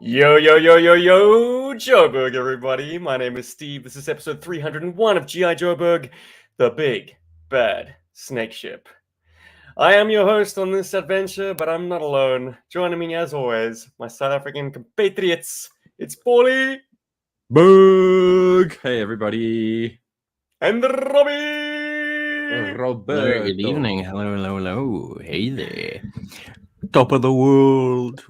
Yo, yo, yo, yo, yo, Joburg, everybody. My name is Steve. This is episode 301 of G.I. Joburg, the Big Bad Snakeship. I am your host on this adventure, but I'm not alone. Joining me, as always, my South African compatriots. It's Paulie. Bug! Hey, everybody. And Robbie. Roberto. Good evening. Hello, hello, hello. Hey there. Top of the world.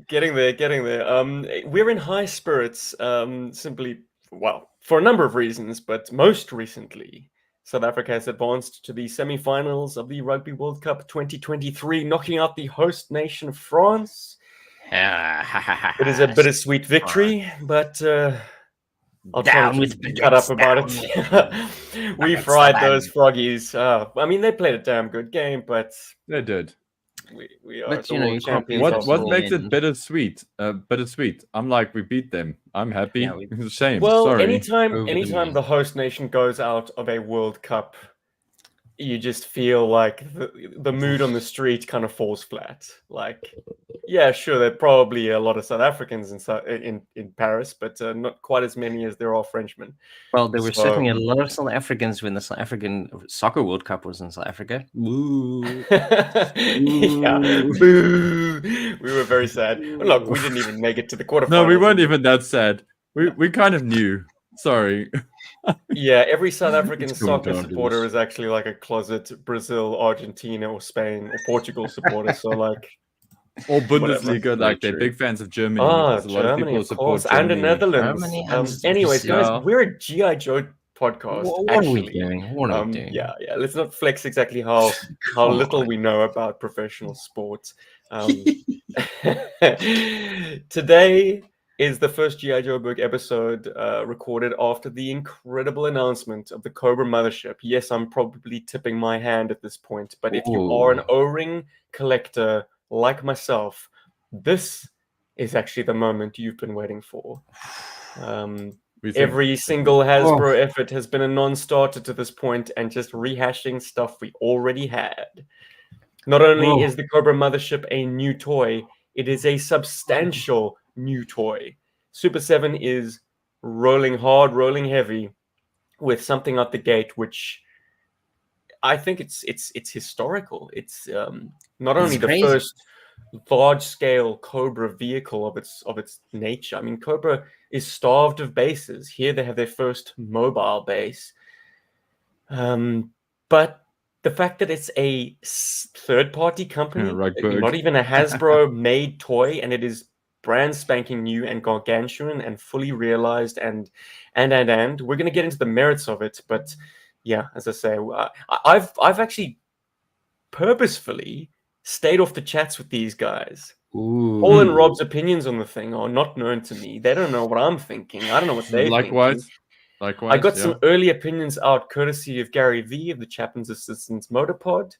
Getting there. We're in high spirits, simply, well, for a number of reasons, but most recently, South Africa has advanced to the semi-finals of the Rugby World Cup 2023, knocking out the host nation, France. It is a bittersweet victory, but I'll try Down to with shut up Brits, about down it. We Buckets fried of those them. froggies. I mean, they played a damn good game, but They did. we are But, the you know, world you can't champions. beat What after all. makes it end. bittersweet? Bittersweet. I'm like, we beat them. I'm happy. Yeah, It's a shame. Well, Sorry. anytime Over the moon. the host nation goes out of a World Cup, you just feel like the mood on the street kind of falls flat. Like, yeah, sure, there are probably a lot of South Africans in Paris, but not quite as many as there are Frenchmen. Well, there were So- certainly a lot of South Africans when the South African Soccer World Cup was in South Africa. Woo. Yeah, boo. We were very sad. Look, we didn't even make it to the quarterfinals. No, we weren't even that sad. We kind of knew. Sorry. Yeah, every South African It's soccer regardless. supporter is actually like a closet Brazil, Argentina, or Spain or Portugal supporter. So like, Or Whatever. Bundesliga, like they're true. big fans of Germany. ah, because a lot of Germany, people of support course, and the Germany. Netherlands. Germany and Anyways, guys, Brazil. we're a GI Joe podcast. What are we actually. doing? What are we doing? Yeah. Let's not flex exactly how Come little on. we know about professional sports. Today is the first G.I. Joe Book episode recorded after the incredible announcement of the Cobra Mothership. Yes, I'm probably tipping my hand at this point, but if you are an Ooh. O-ring collector like myself, this is actually the moment you've been waiting for. We think- Every single Hasbro effort has been a non-starter to this point and just rehashing stuff we already had. Not only Whoa. is the Cobra Mothership a new toy, it is a substantial new toy. Super 7 is rolling hard, rolling heavy with something out the gate, which I think it's historical. It's not only the crazy. first large-scale Cobra vehicle of its nature. I mean, Cobra is starved of bases. Here they have their first mobile base. But the fact that it's a third-party company, Rugby. not even a Hasbro-made toy, and it is brand spanking new and gargantuan and fully realized, and we're going to get into the merits of it. But yeah, as I say, I've actually purposefully stayed off the chats with these guys. Ooh. Paul and Rob's opinions on the thing are not known to me. They don't know what I'm thinking. I don't know what they're Likewise. thinking. Likewise. I got yeah. some early opinions out courtesy of Gary V of the Chaplain's Assistance Motorpod.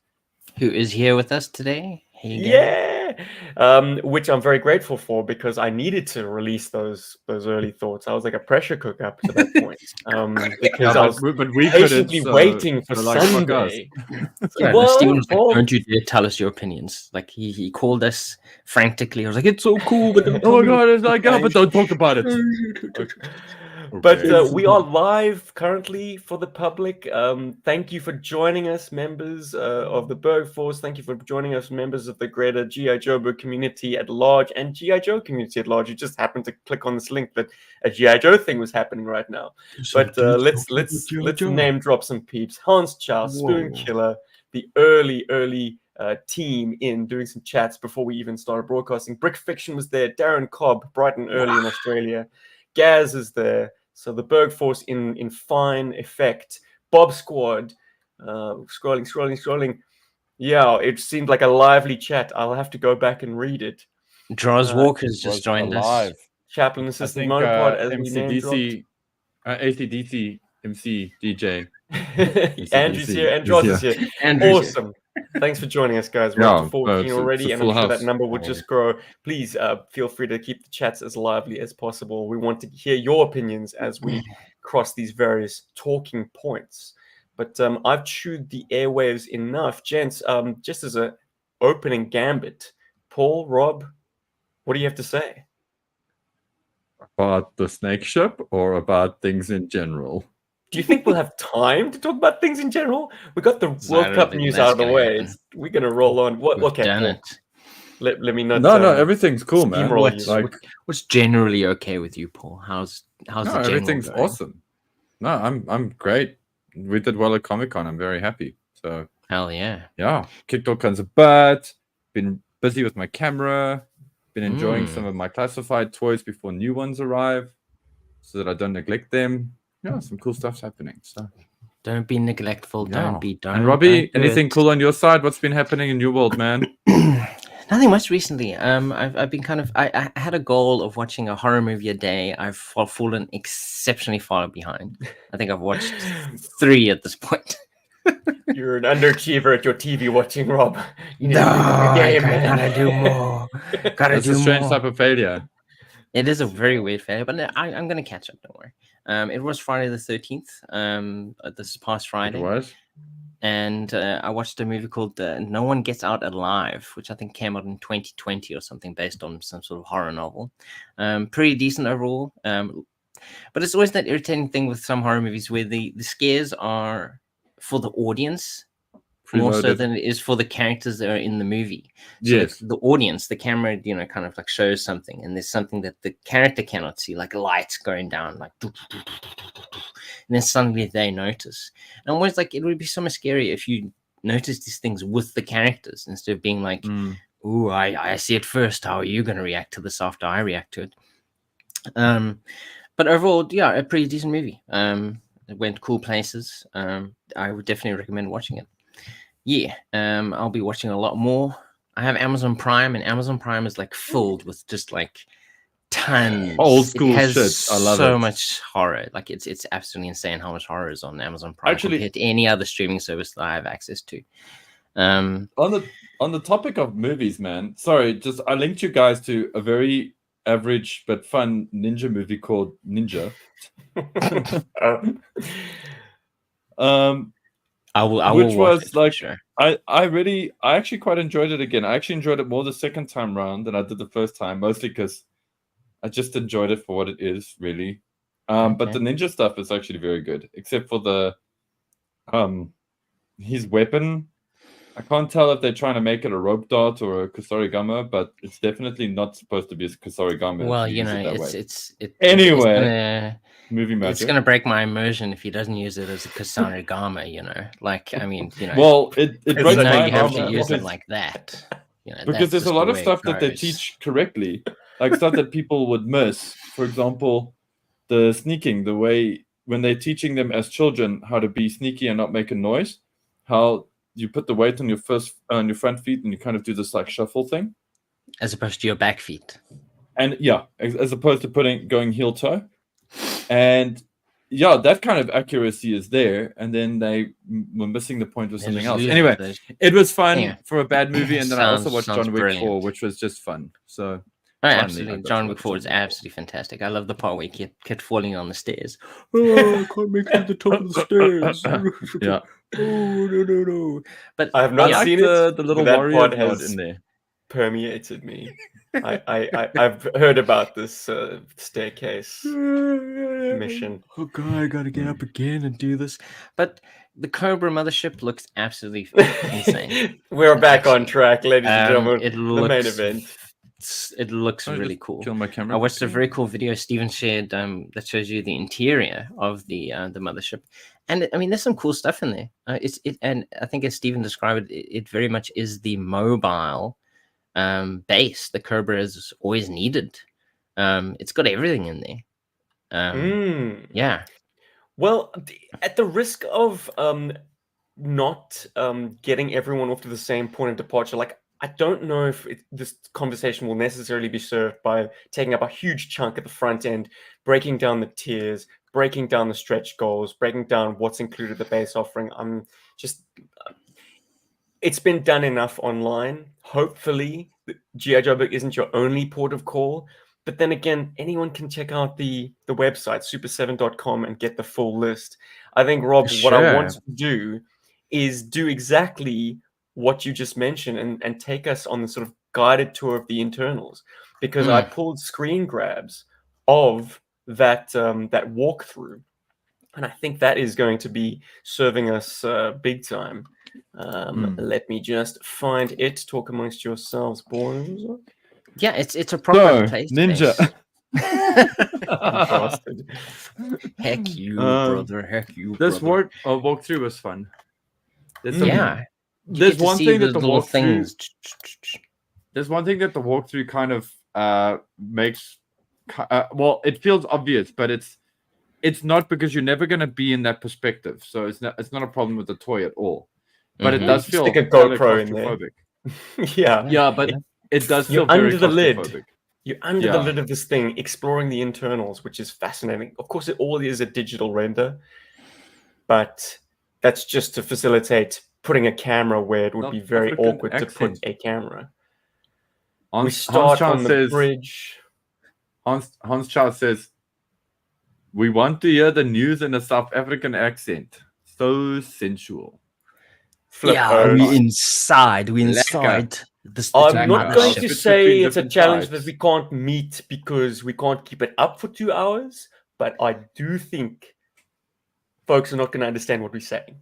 Who is here with us today? Hey, Gary. Yeah, which I'm very grateful for because I needed to release those early thoughts. I was like a pressure cooker up to that point because I was but we patiently couldn't, so waiting for we're like, fuck us. Sunday. Yeah, Well, Steven was like, Paul- don't you dare tell us your opinions. Like, he called us frantically. I was like, it's so cool, but don't Oh my tell me god, it's like, but don't talk about it. But Okay. we are live currently for the public. Thank you for joining us, members of the Berg Force. Thank you for joining us, members of the greater G.I. Joe Book community at large and G.I. Joe community at large. You just happened to click on this link that a G.I. Joe thing was happening right now. But let's name drop some peeps. Hans Chow, Spoon Whoa. Killer, the early team in doing some chats before we even started broadcasting. Brick Fiction was there. Darren Cobb, bright and early in Australia. Gaz is there. So the Berg Force in fine effect. Bob Squad, scrolling. Yeah, it seemed like a lively chat. I'll have to go back and read it. Draws Walker's Was just joined alive. us. Chaplain I Assistant think Monopod, as we name dropped. MCDC, ACDC, MC, DJ. Andrew's here, and Droz is here. Andrew's Awesome. Thanks for joining us, guys. We're up to 14 it's already, a and I'm full sure that house. number will just grow. Please feel free to keep the chats as lively as possible. We want to hear your opinions as we cross these various talking points. But I've chewed the airwaves enough. Gents, just as an opening gambit, Paul, Rob, What do you have to say? About the snake ship or about things in general? Do you think we'll have time to talk about things in general? We got the So I World don't Cup think news that's out of the gonna way. happen. We're gonna roll on. What? We've Okay, done Paul. it. Let me not. No, everything's cool, man. steamroll you. Like, What's generally okay with you, Paul? How's no, the general everything's going? awesome. No, I'm great. We did well at Comic-Con. I'm very happy. So Hell yeah. yeah, kicked all kinds of butt. Been busy with my camera. Been enjoying some of my classified toys before new ones arrive, so that I don't neglect them. Yeah, some cool stuff's happening. So Don't be neglectful. yeah. Don't And Robbie, don't do anything it. cool on your side? What's been happening in your world, man? Nothing much recently. I've been kind of I had a goal of watching a horror movie a day. I've fallen exceptionally far behind. I think I've watched 3 at this point. You're an underachiever at your TV watching, Rob. You need to pick up No, your I game, man. gotta do more. Gotta That's do a strange more. type of failure. It is a very weird failure, but I'm gonna catch up. Don't worry. It was Friday the 13th. This past It Friday. was. And I watched a movie called No One Gets Out Alive, which I think came out in 2020 or something, based on some sort of horror novel. Pretty decent overall. But it's always that irritating thing with some horror movies where the scares are for the audience more so Preloaded. than it is for the characters that are in the movie. So Yes. the audience, the camera, kind of like shows something, and there's something that the character cannot see, like lights going down, like, and then suddenly they notice. And almost like it would be so much scarier if you notice these things with the characters instead of being like, "Ooh, I see it first. How are you going to react to this after I react to it?" But overall, yeah, a pretty decent movie. It went cool places. I would definitely recommend watching it. Yeah, I'll be watching a lot more. I have Amazon Prime, and Amazon Prime is like filled with just like tons. Old school it has shit. I love so it. much horror. Like it's absolutely insane how much horror is on Amazon Prime Actually- compared to any other streaming service that I have access to. On the topic of movies, man. Sorry, just I linked you guys to a very average but fun ninja movie called Ninja. I will Which watch was it, for like- sure. I actually quite enjoyed it again. I actually enjoyed it more the second time round than I did the first time, mostly because I just enjoyed it for what it is, really. But Okay. the ninja stuff is actually very good, except for the his weapon. I can't tell if they're trying to make it a rope dart or a kusarigama, but it's definitely not supposed to be a kusarigama. Well, if you use it that way. it's Anyway, movie it's magic. gonna break my immersion if he doesn't use it as a kusarigama. Like, I mean, Well, it It's breaks you know my you have immersion to use it because- like that. because that's there's a just lot the of way it stuff that they goes. teach correctly, like stuff that people would miss. For example, the sneaking, the way when they're teaching them as children how to be sneaky and not make a noise, how you put the weight on your front feet and you kind of do this like shuffle thing, as opposed to your back feet. and yeah, as opposed to going heel toe, and yeah, that kind of accuracy is there, and then they were missing the point with They something just else. lose it. Anyway, They just- it was fun Yeah. for a bad movie, and then I also watched Sounds John Wick 4, brilliant. which was just fun. So Oh, Finally, I absolutely. got John to Wick watch 4 is John Wick 4. absolutely fantastic. I love the part where he kept falling on the stairs. Oh, I can't make it to the top of the stairs. Yeah. Oh, no. But I have I not like seen the it. little but that warrior part nod has in there. permeated me. I've heard about this staircase mission. Oh god, I gotta get up again and do this. But the Cobra mothership looks absolutely insane. We're back on Actually, track, ladies and gentlemen. It The looks main event. It looks Sorry, really just cool. Kill my camera. I watched a very cool video Steven shared that shows you the interior of the mothership, and I mean there's some cool stuff in there. And I think as Steven described it, it very much is the mobile base the Cobra has always needed. It's got everything in there. Yeah. Well, at the risk of not getting everyone off to the same point of departure, like I don't know if this conversation will necessarily be served by taking up a huge chunk at the front end, breaking down the tiers, breaking down the stretch goals, breaking down what's included in the base offering. I'm just, it's been done enough online. Hopefully, G.I. Joe Big isn't your only port of call. But then again, anyone can check out the website, super7.com, and get the full list. I think, Rob, what I want to do is do exactly what you just mentioned and take us on the sort of guided tour of the internals, because I pulled screen grabs of that that walkthrough, and I think that is going to be serving us big time. Let me just find it. Talk amongst yourselves, boys. Yeah, it's a proper So, place. Ninja. Bastard. Heck you, brother. Heck you, This brother. walkthrough was fun. There's some, Yeah. You There's get to one see thing that those the little walkthrough. things. There's one thing that the walkthrough kind of makes. Well, it feels obvious, but it's not, because you're never going to be in that perspective. So it's not a problem with the toy at all. But it does feel Stick a hella GoPro in there. claustrophobic. Yeah. Yeah, but it does feel You're very under the lid. claustrophobic. You're under the lid of this thing, exploring the internals, which is fascinating. Of course, it all is a digital render, but that's just to facilitate putting a camera where it would be very African awkward to put a camera. We Hans start Chow on the says, bridge. Hans Chow says, "We want to hear the news in a South African accent. So sensual." We inside. We inside. I'm not going mothership. to It's say between it's a different challenge sides. that we can't meet because we can't keep it up for 2 hours, but I do think folks are not going to understand what we're saying.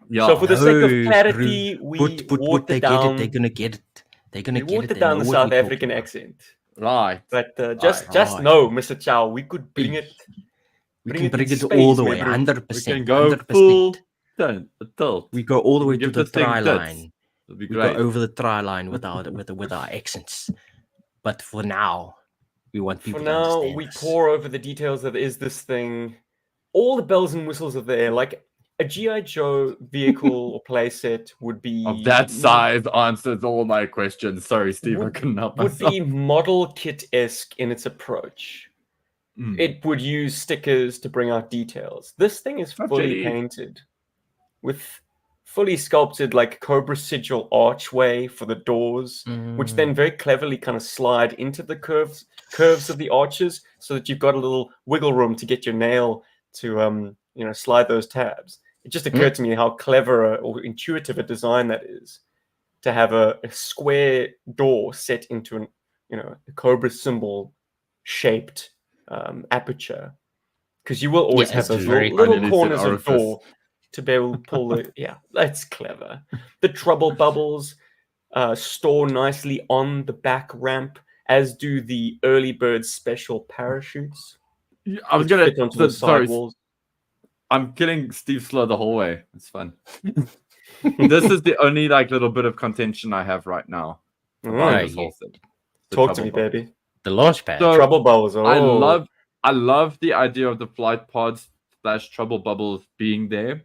Yeah. So for the sake of clarity, we water they down. They're gonna get it. They're gonna We get water it. They down know the what South we're talking African about. accent. Right. But just Right. know, Mr. Chow, we could bring it. We can bring in it all space, the way, maybe. 100%. We can go 100%. full tilt. We go all the way to Give the this thing try tits. line. It'll be We great. go over the try line with our accents. But for now, we want people For to now, understand we us. pour over the details that is this thing. All the bells and whistles are there. Like a G.I. Joe vehicle or playset would be Of that size answers all my questions. Sorry, Steve, I couldn't help would myself. be model kit-esque in its approach. It would use stickers to bring out details. This thing is fully painted with fully sculpted like Cobra sigil archway for the doors, which then very cleverly kind of slide into the curves of the arches, so that you've got a little wiggle room to get your nail to slide those tabs. It just occurred to me how clever or intuitive a design that is, to have a square door set into a Cobra symbol shaped aperture, because you will always have those little corners of door to be able to pull it. Yeah, that's clever. The trouble bubbles store nicely on the back ramp, as do the early bird special parachutes. I was gonna fit onto the sidewalls. I'm killing Steve Slow the whole way. It's fun. This is the only little bit of contention I have right now about this whole thing. Talk to me, baby. The launch pad. So, trouble bubbles. Oh. I love the idea of the flight pods / trouble bubbles being there,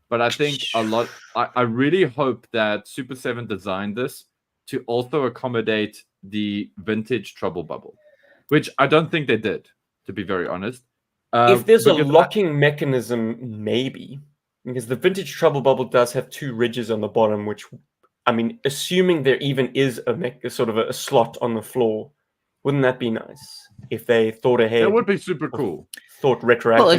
but I think I really hope that Super 7 designed this to also accommodate the vintage trouble bubble, which I don't think they did, to be very honest. If there's a locking mechanism, maybe, because the vintage trouble bubble does have 2 ridges on the bottom, which, I mean, assuming there even is a sort of a slot on the floor, wouldn't that be nice if they thought ahead? That would be super cool. Thought retroactively. Well,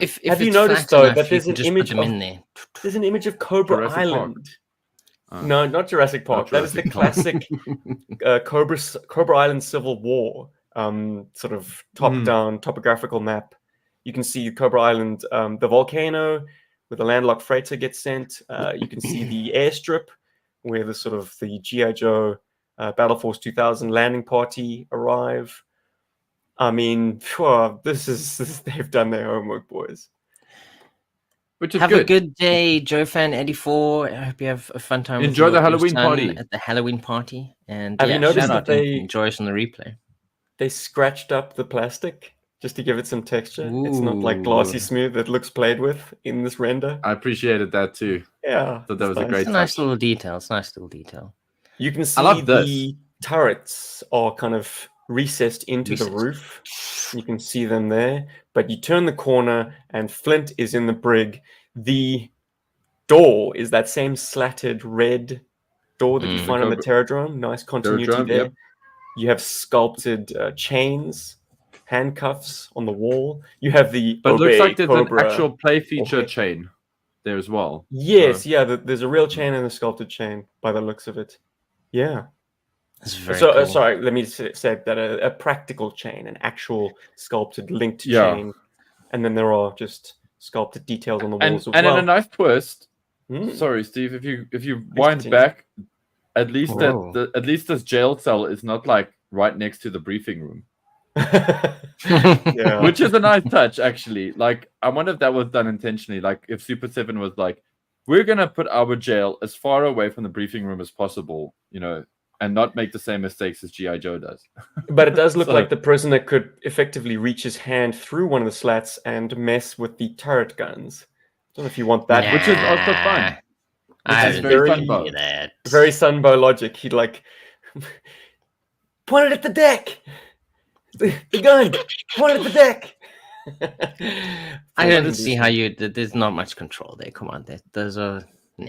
if have you it's noticed flat though enough, that there's you an can just image put them in there. There's an image of Cobra Jurassic Island. No, not Jurassic Park. That is the classic Cobra Island Civil War sort of top-down topographical map. You can see Cobra Island, the volcano where the landlocked freighter gets sent. You can see the airstrip where the G.I. Joe Battle Force 2000 landing party arrive. I mean, they've done their homework, boys. Which is have good. a good day, Joe Fan 84. I hope you have a fun time. Enjoy with the your Halloween son party. At the Halloween party, and have you noticed shout out that and enjoy us on the replay. They scratched up the plastic just to give it some texture. It's not like glossy smooth that looks played with in this render. I appreciated that too. Yeah, so that was a great. It's a nice little detail. It's a nice little detail. You can see the turrets are kind of recessed into the roof. You can see them there, but you turn the corner and Flint is in the brig. The door is that same slatted red door that you find on the Terradrome. Nice continuity there. Yep. You have sculpted chains, handcuffs on the wall. You have the but it looks like there's Cobra an actual play feature chain there as well. Yes, so. Yeah, there's a real chain and a sculpted chain by the looks of it. Yeah. It's very So, cool. sorry, let me say that a practical chain, an actual sculpted linked Yeah. chain, and then there are just sculpted details on the And walls as in a well. nice twist. Mm. Sorry, Steve. If you wind continue. back, at least Whoa. at least this jail cell is not like right next to the briefing room, Yeah. which is a nice touch actually. Like I wonder if that was done intentionally. Like if Super 7 was like, we're gonna put our jail as far away from the briefing room as possible, you know, and not make the same mistakes as G.I. Joe does. But it does look So- like the prisoner could effectively reach his hand through one of the slats and mess with the turret guns. Don't know if you want that. Which is also fun. Nah, I is don't very think fun, you do that. Very Sunbow logic. He'd like point it at the deck. The gun. Point it at the deck. I don't see how you. There's not much control there. Come on, those are. Nah,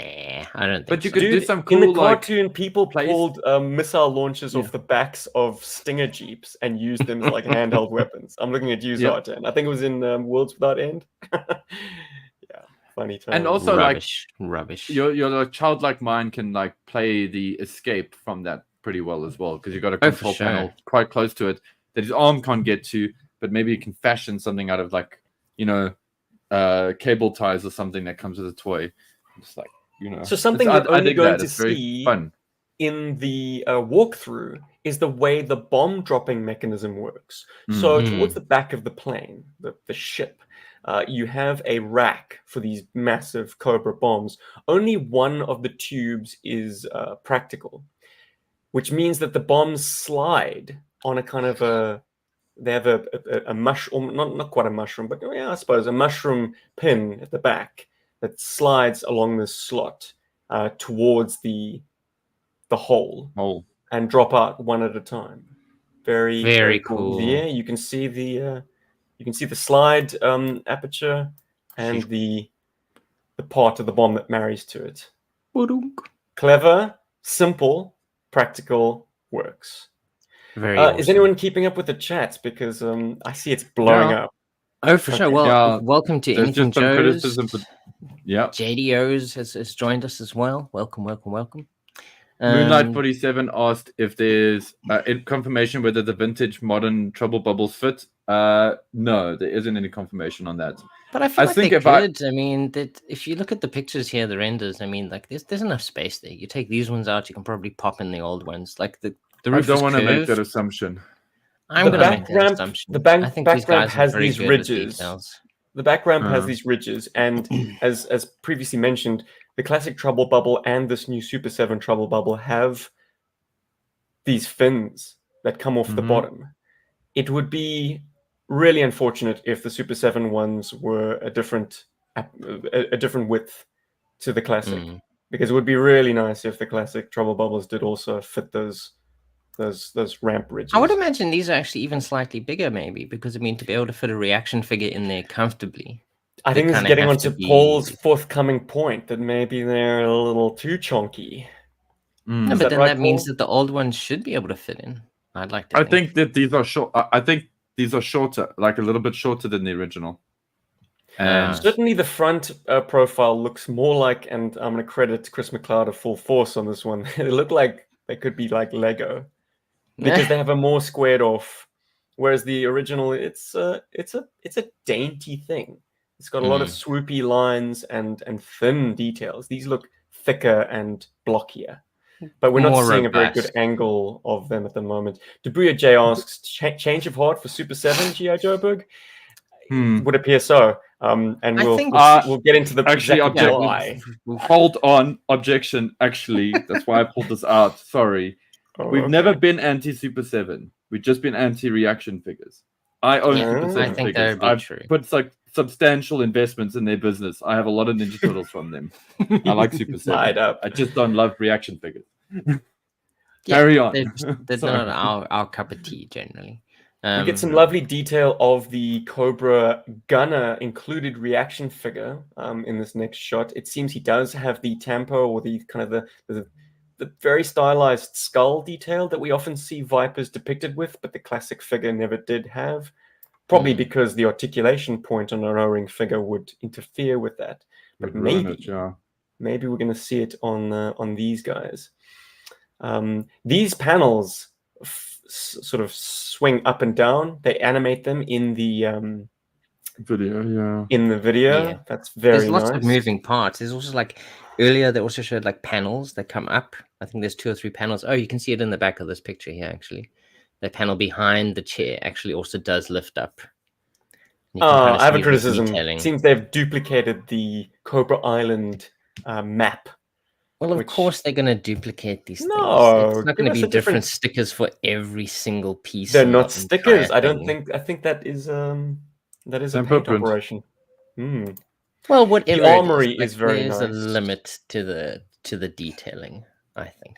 I don't think. But you so. could do Dude, some in cool the like cartoon, people place- pulled missile launchers Yeah. off the backs of Stinger Jeeps and used them as like handheld weapons. I'm looking at you, Yep. Zartan. I think it was in Worlds Without End. Yeah, funny time. And also, like, rubbish. your like, childlike mind can like play the escape from that pretty well as well, because you've got a Oh, for control panel sure. quite close to it that his arm can't get to, but maybe you can fashion something out of like, you know, cable ties or something that comes with a toy. Just like, you know, So something It's- we're only dig going that. to It's very see fun. in the walkthrough is the way the bomb dropping mechanism works. So Mm. towards the back of the plane, the ship, you have a rack for these massive Cobra bombs. Only one of the tubes is practical, which means that the bombs slide on a kind of they have a mushroom, not quite a mushroom, but yeah, I suppose a mushroom pin at the back that slides along this slot towards the hole Oh, and drop out one at a time. Very cool. Yeah, you can see the slide aperture and the part of the bomb that marries to it. Clever, simple, practical, works. Very. Is Awesome. anyone keeping up with the chat? Because I see it's blowing Yeah. up. Oh, for sure. Okay. Well, Yeah, welcome to there's Anything just some Joe's. criticism, but yeah. JDO's has joined us as well. Welcome. Moonlight 47 asked if there's confirmation whether the vintage modern trouble bubbles fit. No, there isn't any confirmation on that. But I feel I like think they if I- could. I mean, that if you look at the pictures here, the renders, I mean, like there's enough space there. You take these ones out, you can probably pop in the old ones. Like the I roof don't is want to make that curved. assumption. I'm The going to back make that ramp- assumption. the back- I think back these guys ramp are has very these good ridges. with details. The back ramp has Uh. these ridges, and as previously mentioned, the classic Trouble Bubble and this new Super 7 Trouble Bubble have these fins that come off the Mhm. bottom. It would be really unfortunate if the Super 7 ones were a different width to the classic, Mm. because it would be really nice if the classic Trouble Bubbles did also fit those ramp ridges. I would imagine these are actually even slightly bigger, maybe, because I mean, to be able to fit a reaction figure in there comfortably. I think they this is kinda getting have onto to be- Paul's forthcoming point that maybe they're a little too chunky. Mm. No, Is but that then right, that means Paul? that the old ones should be able to fit in. I'd like to. I think that these are short. I think these are shorter, like a little bit shorter than the original. And Certainly the front profile looks more like, and I'm going to credit Chris McLeod of full force on this one, they look like they could be like Lego, because they have a more squared off, whereas the original, it's a dainty thing. It's got a lot of swoopy lines and thin details. These look thicker and blockier, but we're not More seeing a very good robust. angle of them at the moment. Dabuya J asks, change of heart for Super 7 G.I. Joe Bug? Would appear so. And I we'll think- we'll get into the Actually, exact object- why. hold on, objection. Actually, that's why I pulled this out. Sorry, Oh, we've okay. never been anti Super 7. We've just been anti reaction figures. I own Yeah, Super 7 I think that figures. would be I've true. put like substantial investments in their business. I have a lot of Ninja Turtles from them. I like Super 7. Light up. I just don't love reaction figures. Yeah, Carry on. They're Sorry. not our cup of tea generally. We get some lovely detail of the Cobra gunner included reaction figure in this next shot. It seems he does have the tampo, or the kind of the very stylized skull detail that we often see Vipers depicted with, but the classic figure never did have. Probably because the articulation point on an O-ring figure would interfere with that. But Would ruin maybe, it, yeah. maybe we're going to see it on these guys. These panels sort of swing up and down. They animate them in the Video, video. Yeah. That's very There's lots nice. of moving parts. There's also like earlier they also showed like panels that come up. I think there's 2 or 3 panels. Oh, you can see it in the back of this picture here actually. The panel behind the chair actually also does lift up. You can kind of I have a see the criticism. detailing. It seems they've duplicated the Cobra Island map. Well, of which- course they're going to duplicate these No, things. It's not give going to us be a different- different stickers for every single piece. They're in not the stickers. entire I don't thing. think. I think that is a Temper paint print. operation. Hmm. Well, whatever. The Armory like, is very there's nice. a limit to the detailing, I think.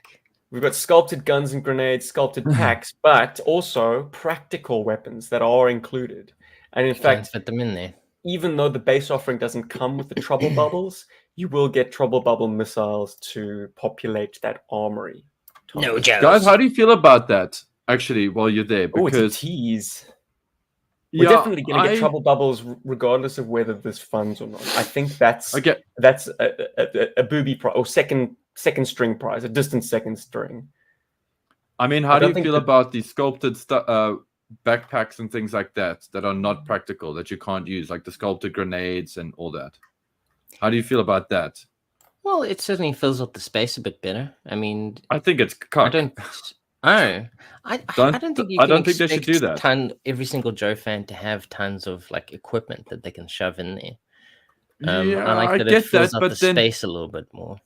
We've got sculpted guns and grenades, sculpted packs, but also practical weapons that are included. And in Can fact, fit them in there. even though the base offering doesn't come with the trouble bubbles, you will get trouble bubble missiles to populate that armory. No joke. Guys, how do you feel about that? Actually, while you're there, Oh, it's because a tease. We're definitely going to get trouble bubbles regardless of whether there's funds or not. I think that's Okay. that's a booby prize or second string prize, a distant second string. I mean, how do you feel about the sculpted backpacks and things like that are not practical, that you can't use, like the sculpted grenades and all that? How do you feel about that? Well, it certainly fills up the space a bit better. I mean, I think it's cuck. I don't think you I can don't think they should do expect that. Every single Joe fan to have tons of like equipment that they can shove in there. Yeah, I like I that get it fills that, up but the then space a little bit more.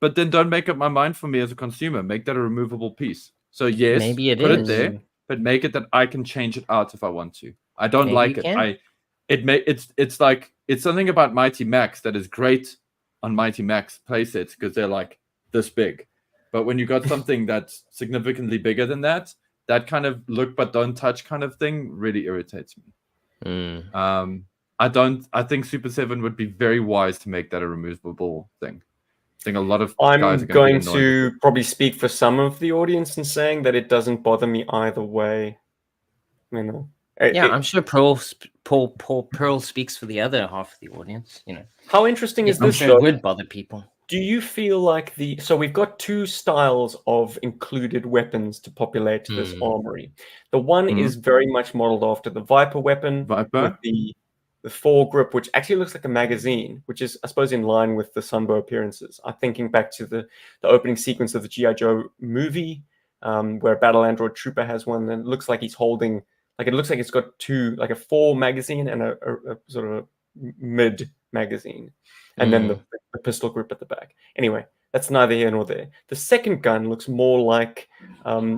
But then don't make up my mind for me as a consumer. Make that a removable piece. So yes, Maybe it put is. it there, but make it that I can change it out if I want to. I don't Maybe like you it. can. It's like it's something about Mighty Max that is great on Mighty Max playsets because they're like this big. But when you got something that's significantly bigger than that, that kind of look but don't touch kind of thing really irritates me. I think Super 7 would be very wise to make that a removable thing. I think a lot of guys I'm are going get annoyed to with it. probably speak for some of the audience in saying that it doesn't bother me either way. You know, I'm sure Pearl speaks for the other half of the audience. You know, how interesting is I'm this? sure Though? it would bother people. Do you feel like so we've got 2 styles of included weapons to populate this armory. The one is very much modeled after the Viper weapon with the foregrip, which actually looks like a magazine, which is, I suppose, in line with the Sunbow appearances. I'm thinking back to the opening sequence of the G.I. Joe movie, where Battle Android Trooper has one, and it looks like he's holding, it looks like it's got 2, like a fore magazine and a sort of a mid magazine, and then the pistol grip at the back. Anyway, that's neither here nor there. The second gun looks more like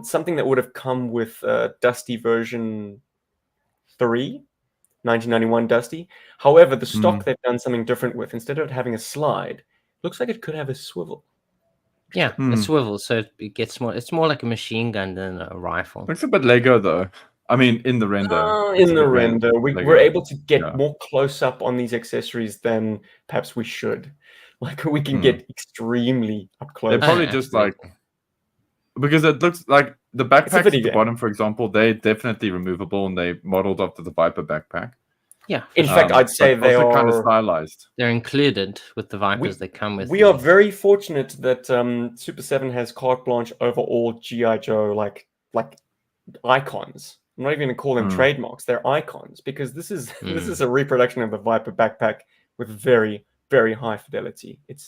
something that would have come with Dusty version 3. 1991 Dusty. However, the stock they've done something different with. Instead of it having a slide, looks like it could have a swivel. Yeah, a swivel, so it gets more. It's more like a machine gun than a rifle. Looks a bit Lego though. I mean, in the render. In the render, we're able to get more close up on these accessories than perhaps we should. Like we can get extremely up close. They're probably just like, because it looks like the backpacks at the bottom, for example, they're definitely removable and they modeled after the Viper backpack. Yeah. In fact, I'd say they are kind of stylized. They're included with the Vipers they come with. We are very fortunate that Super 7 has carte blanche over all G.I. Joe like icons. I'm not even going to call them trademarks. They're icons because this is a reproduction of the Viper backpack with very, very high fidelity. It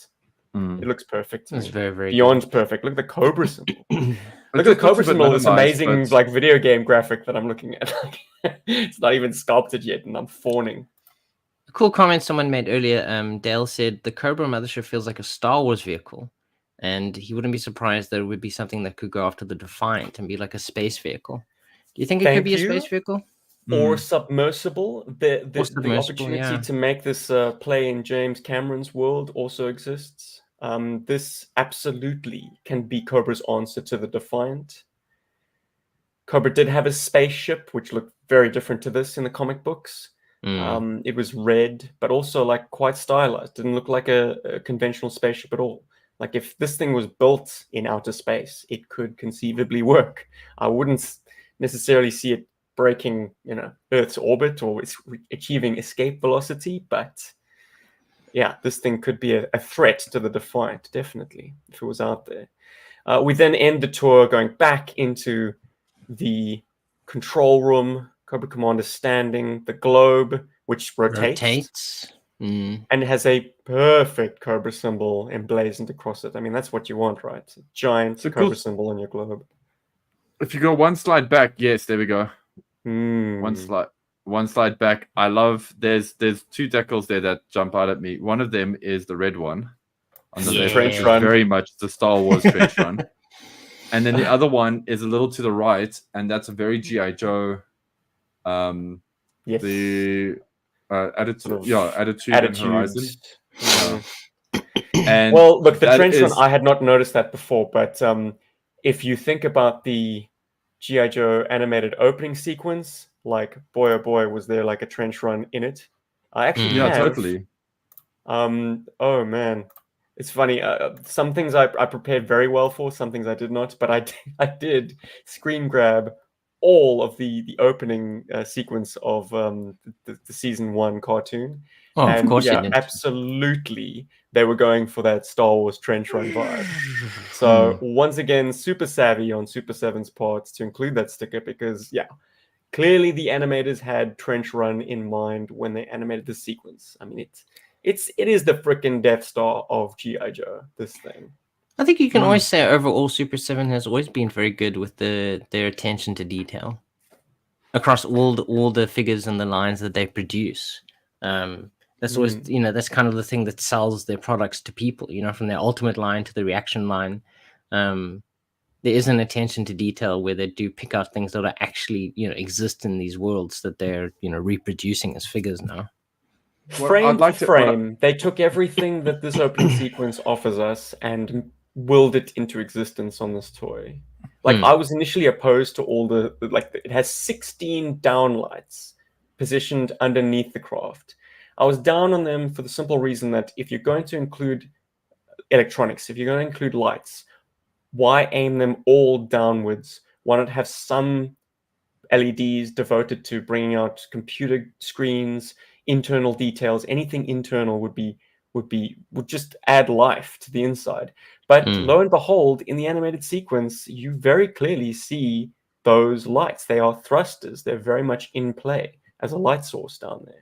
looks perfect. It's very, very beyond perfect. Look at the Cobra symbol. Look at the Cobra symbol. This amazing video game graphic that I'm looking at. It's not even sculpted yet, and I'm fawning. A cool comment someone made earlier. Dale said the Cobra mothership feels like a Star Wars vehicle, and he wouldn't be surprised that it would be something that could go after the Defiant and be like a space vehicle. Do you think it could be a space vehicle? Or submersible? The opportunity to make this play in James Cameron's world also exists. This absolutely can be Cobra's answer to the Defiant. Cobra did have a spaceship, which looked very different to this in the comic books. It was red, but also like quite stylized. Didn't look like a conventional spaceship at all. Like if this thing was built in outer space, it could conceivably work. I wouldn't necessarily see it breaking, Earth's orbit or achieving escape velocity, but yeah, this thing could be a threat to the Defiant, definitely, if it was out there. We then end the tour going back into the control room. Cobra Commander standing, the globe, which rotates. Mm. And it has a perfect Cobra symbol emblazoned across it. I mean, that's what you want, right? A giant Cobra symbol on your globe. If you go one slide back, yes, there we go. Mm. One slide back. I love. There's 2 decals there that jump out at me. One of them is the red one on the left, trench which run. is very much the Star Wars trench run. And then the other one is a little to the right, and that's a very G.I. Joe. Yes. The attitude and Horizon. And well, look, the trench run, is... I had not noticed that before, but if you think about the G.I. Joe animated opening sequence, like, boy, oh boy, was there like a trench run in it. I actually have. totally. Oh, man. It's funny. Some things I prepared very well for, some things I did not, but I did screen grab all of the opening sequence of the season 1 cartoon. Oh, and of course yeah, you did. absolutely, they were going for that Star Wars trench run vibe. So once again, super savvy on Super 7's part to include that sticker because, yeah, clearly the animators had trench run in mind when they animated the sequence. I mean, it is the frickin' Death Star of G.I. Joe, this thing. I think you can always say overall Super 7 has always been very good with their attention to detail across all the figures and the lines that they produce. That's always, that's kind of the thing that sells their products to people, from their ultimate line to the reaction line. There is an attention to detail where they do pick out things that are actually, exist in these worlds that they're, reproducing as figures now. Frame for frame, they took everything that this opening sequence offers us and willed it into existence on this toy. Like, I was initially opposed to all it has 16 downlights positioned underneath the craft. I was down on them for the simple reason that if you're going to include electronics, if you're going to include lights, why aim them all downwards? Why not have some LEDs devoted to bringing out computer screens, internal details? Anything internal would just add life to the inside. But lo and behold, in the animated sequence, you very clearly see those lights. They are thrusters. They're very much in play as a light source down there.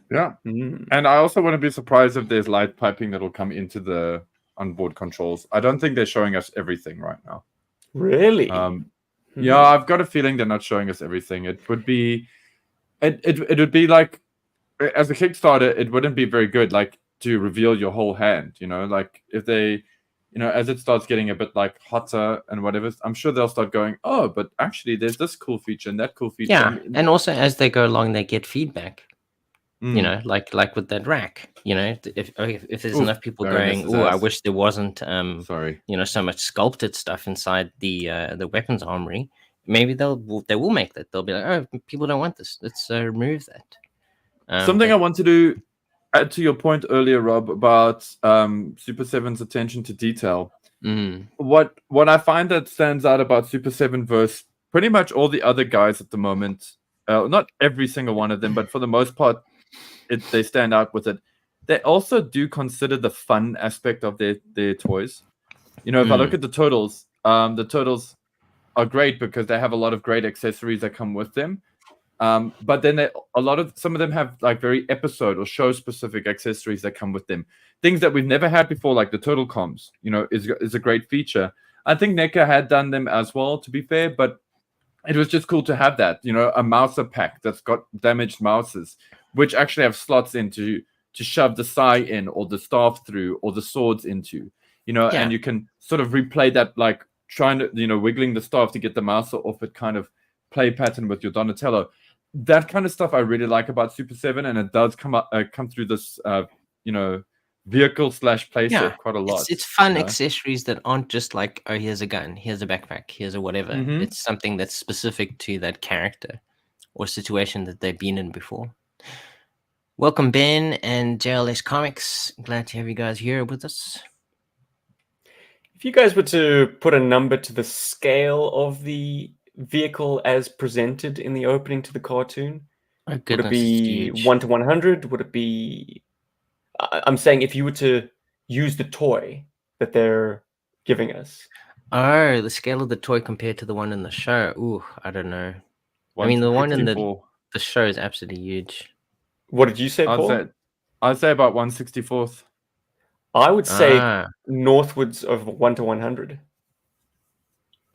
Yeah. And I also wouldn't be surprised if there's light piping that'll come into the onboard controls. I don't think they're showing us everything right now. Really? Yeah, I've got a feeling they're not showing us everything. It would be like, as a Kickstarter, it wouldn't be very good, like, to reveal your whole hand, like, if they, as it starts getting a bit like hotter and whatever, I'm sure they'll start going, oh, but actually there's this cool feature and that cool feature. Yeah, and also as they go along, they get feedback. Like with that rack, if there's enough people going, oh, I wish there wasn't so much sculpted stuff inside the weapons armory, maybe they will make that. They'll be like, oh, people don't want this, let's remove that. Something I wanted to add to your point earlier, Rob, about Super 7's attention to detail. What I find that stands out about Super 7 versus pretty much all the other guys at the moment, not every single one of them, but for the most part, they stand out with it. They also do consider the fun aspect of their toys. If I look at the turtles are great because they have a lot of great accessories that come with them. But then some of them have like very episode or show specific accessories that come with them. Things that we've never had before, like the turtle comms, is a great feature. I think NECA had done them as well, to be fair, but it was just cool to have that, a mouser pack that's got damaged mouses, which actually have slots to shove the sai in, or the staff through, or the swords into, and you can sort of replay that, like trying to, wiggling the staff to get the mouser off it kind of play pattern with your Donatello. That kind of stuff I really like about Super 7, and it does come through this, vehicle / playset quite a lot. It's fun accessories that aren't just like, oh, here's a gun, here's a backpack, here's a whatever. It's something that's specific to that character or situation that they've been in before. Welcome, Ben and JLS Comics. Glad to have you guys here with us. If you guys were to put a number to the scale of the vehicle as presented in the opening to the cartoon, would it be 1 to 100? Would it be... I'm saying if you were to use the toy that they're giving us. Oh, the scale of the toy compared to the one in the show. Ooh, I don't know. I mean, the one in the 164. show is absolutely huge. What did you say, I'd Paul? say I'd say about 1/64. I would say Ah, northwards of 1 to 100.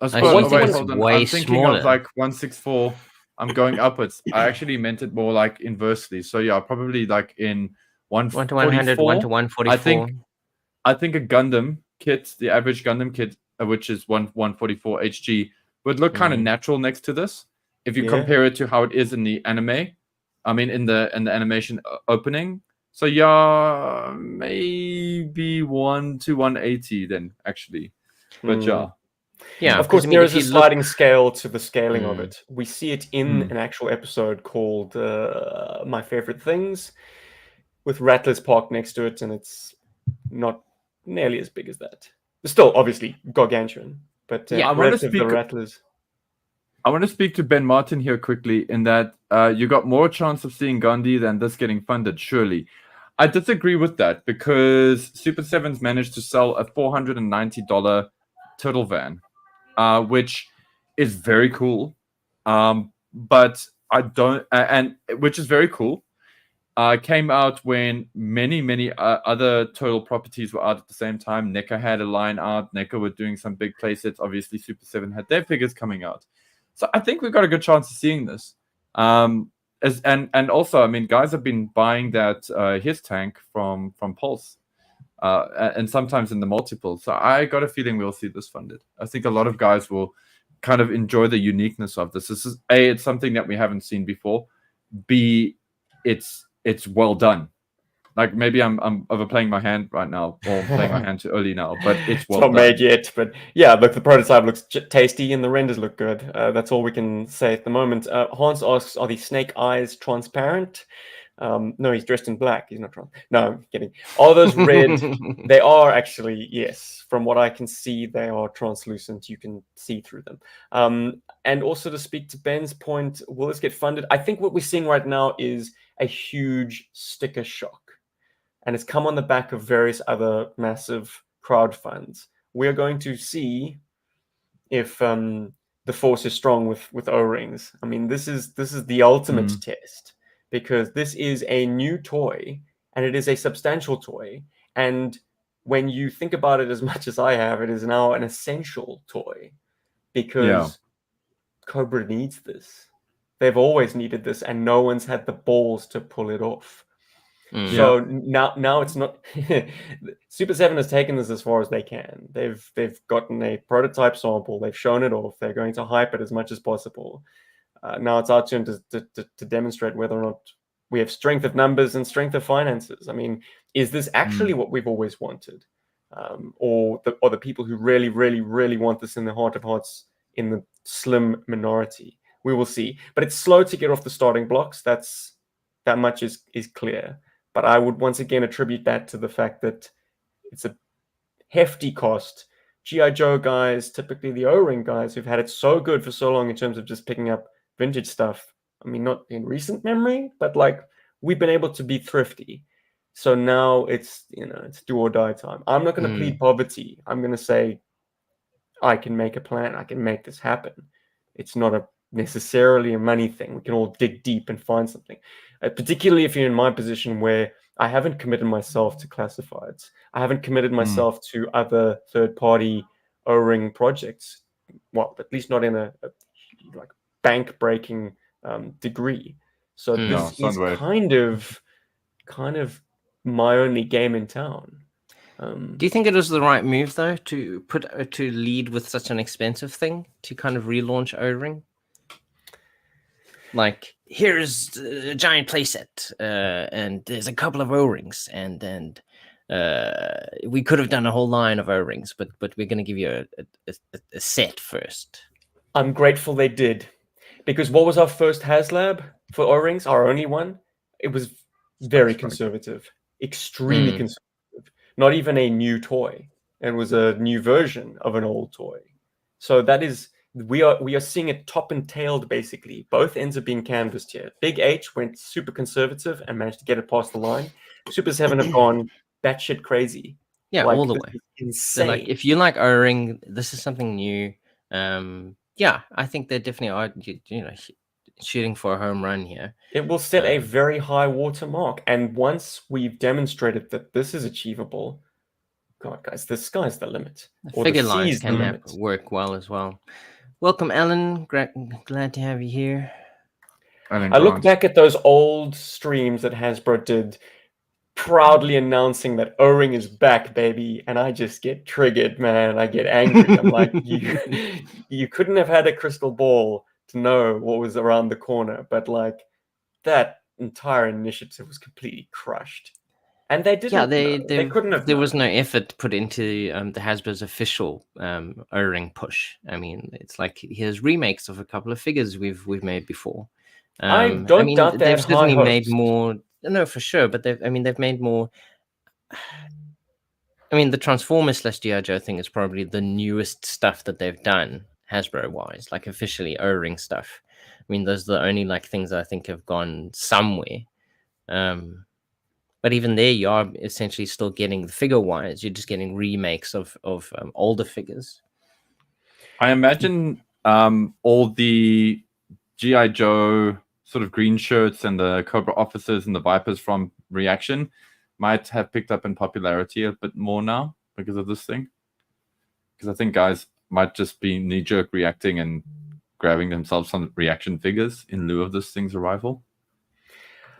I so suppose, you oh, think wait, it's hold on. way I'm thinking of smaller? like 1/64. I'm going upwards. I actually meant it more like inversely. So yeah, probably like in 1 to 100, 1 to 144. 144. I think a Gundam kit, the average Gundam kit, which is 144 HG, would look kind of Mhm. natural next to this if you Yeah. compare it to how it is in the anime. I mean, in the animation opening. So yeah, maybe 1 to 180 then actually. But yeah. Yeah, Of because course, I mean, there if is a you look, sliding scale to the scaling of Mm. it. We see it in Mm. an actual episode called My Favorite Things, with Rattlers Park next to it, and it's not nearly as big as that. It's still obviously gargantuan, but Yeah. I want to relative to speak the Rattlers. I want to speak to Ben Martin here quickly in that you got more chance of seeing Gandhi than this getting funded, surely. I disagree with that because Super Sevens managed to sell a $490 turtle van, which is very cool. But I don't, and which is very cool. Came out when many other turtle properties were out at the same time. NECA had a line out. NECA were doing some big play sets. Obviously, Super 7 had their figures coming out. So I think we've got a good chance of seeing this. And also, I mean, guys have been buying that his tank from Pulse, and sometimes in the multiple. So I got a feeling we'll see this funded. I think a lot of guys will kind of enjoy the uniqueness of this. This is A, it's something that we haven't seen before. B, it's well done. Like maybe I'm overplaying my hand right now, or playing my hand too early now, but it's well It's not done. made yet, but yeah, look, the prototype looks tasty and the renders look good. That's all we can say at the moment. Hans asks, are the snake eyes transparent? No, he's dressed in black. He's not trans. No, I'm kidding. Are those red? They are actually, yes. From what I can see, they are translucent. You can see through them. And also to speak to Ben's point, will this get funded? I think what we're seeing right now is a huge sticker shock. And it's come on the back of various other massive crowd funds. We're going to see if the force is strong with O-rings. I mean, this is the ultimate test, because this is a new toy and it is a substantial toy. And when you think about it as much as I have, it is now an essential toy because Cobra needs this. They've always needed this, and no one's had the balls to pull it off. So now it's not. Super 7 has taken this as far as they can. They've gotten a prototype sample. They've shown it off. They're going to hype it as much as possible. Now it's our turn to demonstrate whether or not we have strength of numbers and strength of finances. I mean, is this actually what we've always wanted, or the people who really want this in the heart of hearts in the slim minority? We will see. But it's slow to get off the starting blocks. That much is clear. But I would once again attribute that to the fact that it's a hefty cost. G.I. Joe guys, typically the O-ring guys who've had it so good for so long in terms of just picking up vintage stuff. I mean, not in recent memory, but like we've been able to be thrifty. So now it's do or die time. I'm not going to plead poverty. I'm going to say I can make a plan. I can make this happen. It's not necessarily a money thing. We can all dig deep and find something. Particularly if you're in my position where I haven't committed myself to classifieds. I haven't committed myself to other third-party O-ring projects. Well, at least not in a like bank-breaking degree. So this is kind of my only game in town. Do you think it was the right move though to lead with such an expensive thing to kind of relaunch O-ring? Like, here's a giant playset, and there's a couple of O-rings, and we could have done a whole line of O-rings, but we're going to give you a set first. I'm grateful they did, because what was our first HasLab for O-rings? Our only one. It was very conservative, extremely conservative. Not even a new toy. It was a new version of an old toy. So that is. We are seeing it top and tailed, basically. Both ends are being canvassed here. Big H went super conservative and managed to get it past the line. Super 7 have gone batshit crazy Yeah, Like, all the this way. is So like, insane. if you like O-ring, this is something new. Yeah, I think they definitely are, shooting for a home run here. It will set a Um, very high watermark, and once we've demonstrated that this is achievable, God, guys, the sky's the limit, The or the figure lines sea's the can limit. work well as well. Welcome, Alan. Glad to have you here. I look back at those old streams that Hasbro did, proudly announcing that O-ring is back, baby, and I just get triggered, man. I get angry. I'm like, you couldn't have had a crystal ball to know what was around the corner, but like that entire initiative was completely crushed, and they didn't Yeah, know. They couldn't have there was known. no effort put into the Hasbro's official O-ring push. I mean, it's like here's remakes of a couple of figures we've made before. I I don't mean, doubt they had they've high certainly made hopes. more. No, for sure, but they've made more. I mean, the Transformers / G.I. Joe thing is probably the newest stuff that they've done Hasbro wise, like officially O-ring stuff. I mean, those are the only like things I think have gone somewhere. But even there, you are essentially still getting the figure wise. You're just getting remakes of older figures. I imagine all the G.I. Joe sort of green shirts and the Cobra officers and the Vipers from Reaction might have picked up in popularity a bit more now because of this thing. Because I think guys might just be knee-jerk reacting and grabbing themselves some Reaction figures in lieu of this thing's arrival.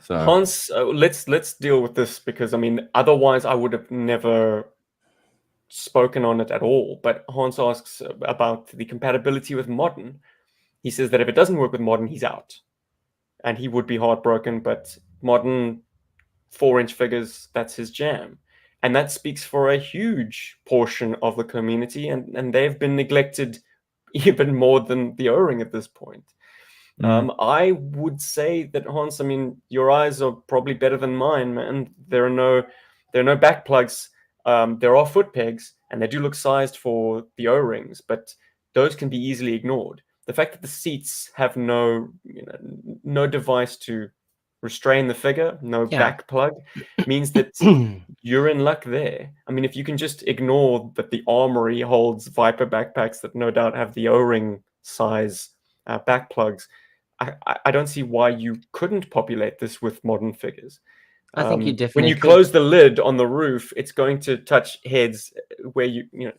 So Hans, let's deal with this, because I mean, otherwise I would have never spoken on it at all. But Hans asks about the compatibility with modern. He says that if it doesn't work with modern, he's out, and he would be heartbroken. But modern 4-inch figures, that's his jam, and that speaks for a huge portion of the community, and they've been neglected even more than the O-ring at this point. I would say that, Hans, I mean, your eyes are probably better than mine, man. There are no back plugs. There are foot pegs, and they do look sized for the O-rings, but those can be easily ignored. The fact that the seats have no device to restrain the figure, no back plug, means that you're in luck there. I mean, if you can just ignore that the Armory holds Viper backpacks that no doubt have the O-ring size back plugs, I don't see why you couldn't populate this with modern figures. I think you When definitely you could. close the lid on the roof, it's going to touch heads where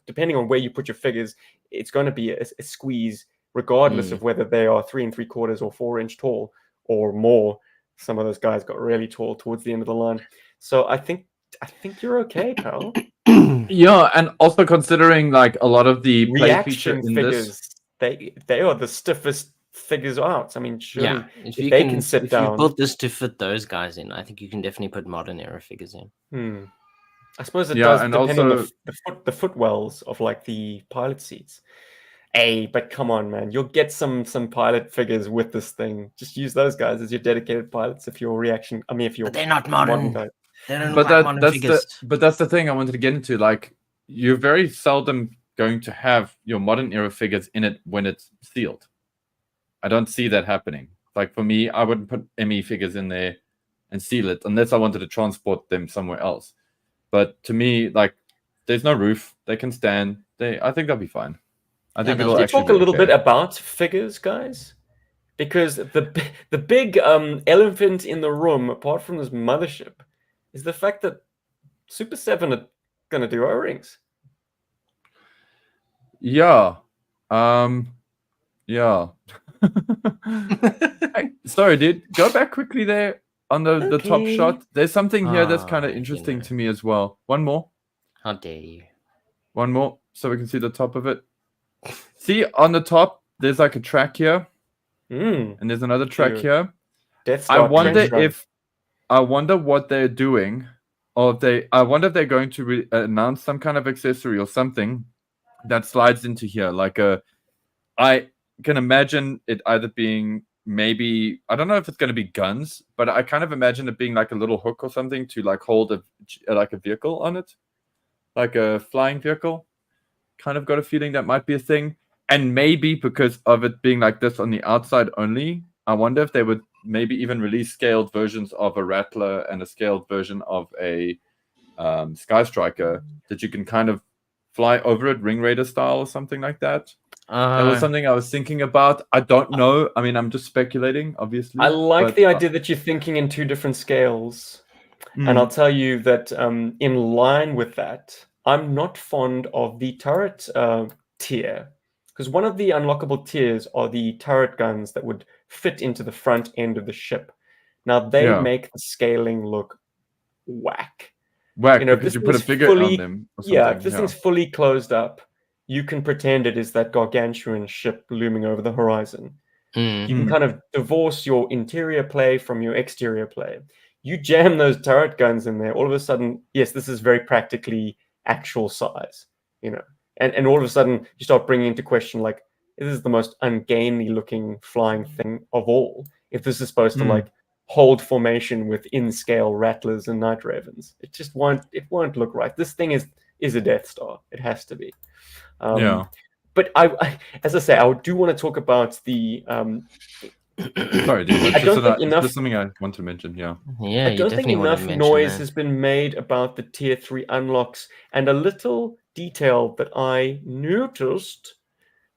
depending on where you put your figures, it's going to be a squeeze, regardless of whether they are 3 3/4 or 4-inch tall or more. Some of those guys got really tall towards the end of the line. So I think you're okay, pal. yeah, and also considering like a lot of the play feature Reaction in figures, this, they are the stiffest figures out. I mean, surely if if you they can sit if you down, built this to fit those guys in, I think you can definitely put modern era figures in. I suppose it yeah, does and depend on also the footwells of like the pilot seats. Hey, but come on, man, you'll get some pilot figures with this thing. Just use those guys as your dedicated pilots if you're reaction. I mean, if you're But they're not modern. guy. They don't look but like modern figures. that's the thing I wanted to get into. Like, you're very seldom going to have your modern era figures in it when it's sealed. I don't see that happening. Like, for me, I wouldn't put ME figures in there and seal it unless I wanted to transport them somewhere else. But to me, like, there's no roof. They can stand. I think they'll be fine. I think it'll Can you actually talk be a little okay. bit about figures, guys? Because the big elephant in the room, apart from this mothership, is the fact that Super 7 are going to do O-rings. Yeah. Yeah. Sorry, dude. Go back quickly there on the top shot. There's something here that's kind of interesting to me as well. One more. How dare you? One more, so we can see the top of it. See, on the top, there's like a track here. And there's another track here. I wonder what they're doing, or I wonder if they're going to announce some kind of accessory or something that slides into here. Like I can imagine it either being maybe, I don't know if it's going to be guns, but I kind of imagine it being like a little hook or something to like hold a vehicle on it, like a flying vehicle. Kind of got a feeling that might be a thing. And maybe because of it being like this on the outside only, I wonder if they would maybe even release scaled versions of a Rattler and a scaled version of a Sky Striker that you can kind of fly over it, Ring Raider style or something like that. That was something I was thinking about. I don't know. I mean, I'm just speculating, obviously. I like but, the idea that you're thinking in two different scales. And I'll tell you that in line with that, I'm not fond of the turret tier. Because one of the unlockable tiers are the turret guns that would fit into the front end of the ship. Now, they make the scaling look whack. Whack, You know, if because this you put a thing's figure fully, on them or something. yeah, if this thing's fully closed up, you can pretend it is that gargantuan ship looming over the horizon. You can kind of divorce your interior play from your exterior play. You jam those turret guns in there, all of a sudden, yes, this is very practically actual size, you know. And all of a sudden, you start bringing into question, like, this is the most ungainly looking flying thing of all. If this is supposed to, like, hold formation with in-scale rattlers and night ravens, it just won't look right. This thing is a Death Star. It has to be. But I as I say, I do want to talk about the sorry, dude. I don't think enough. Just something I want to mention. Yeah, Yeah, I don't think enough noise has been made about the tier 3 unlocks, and a little detail that I noticed.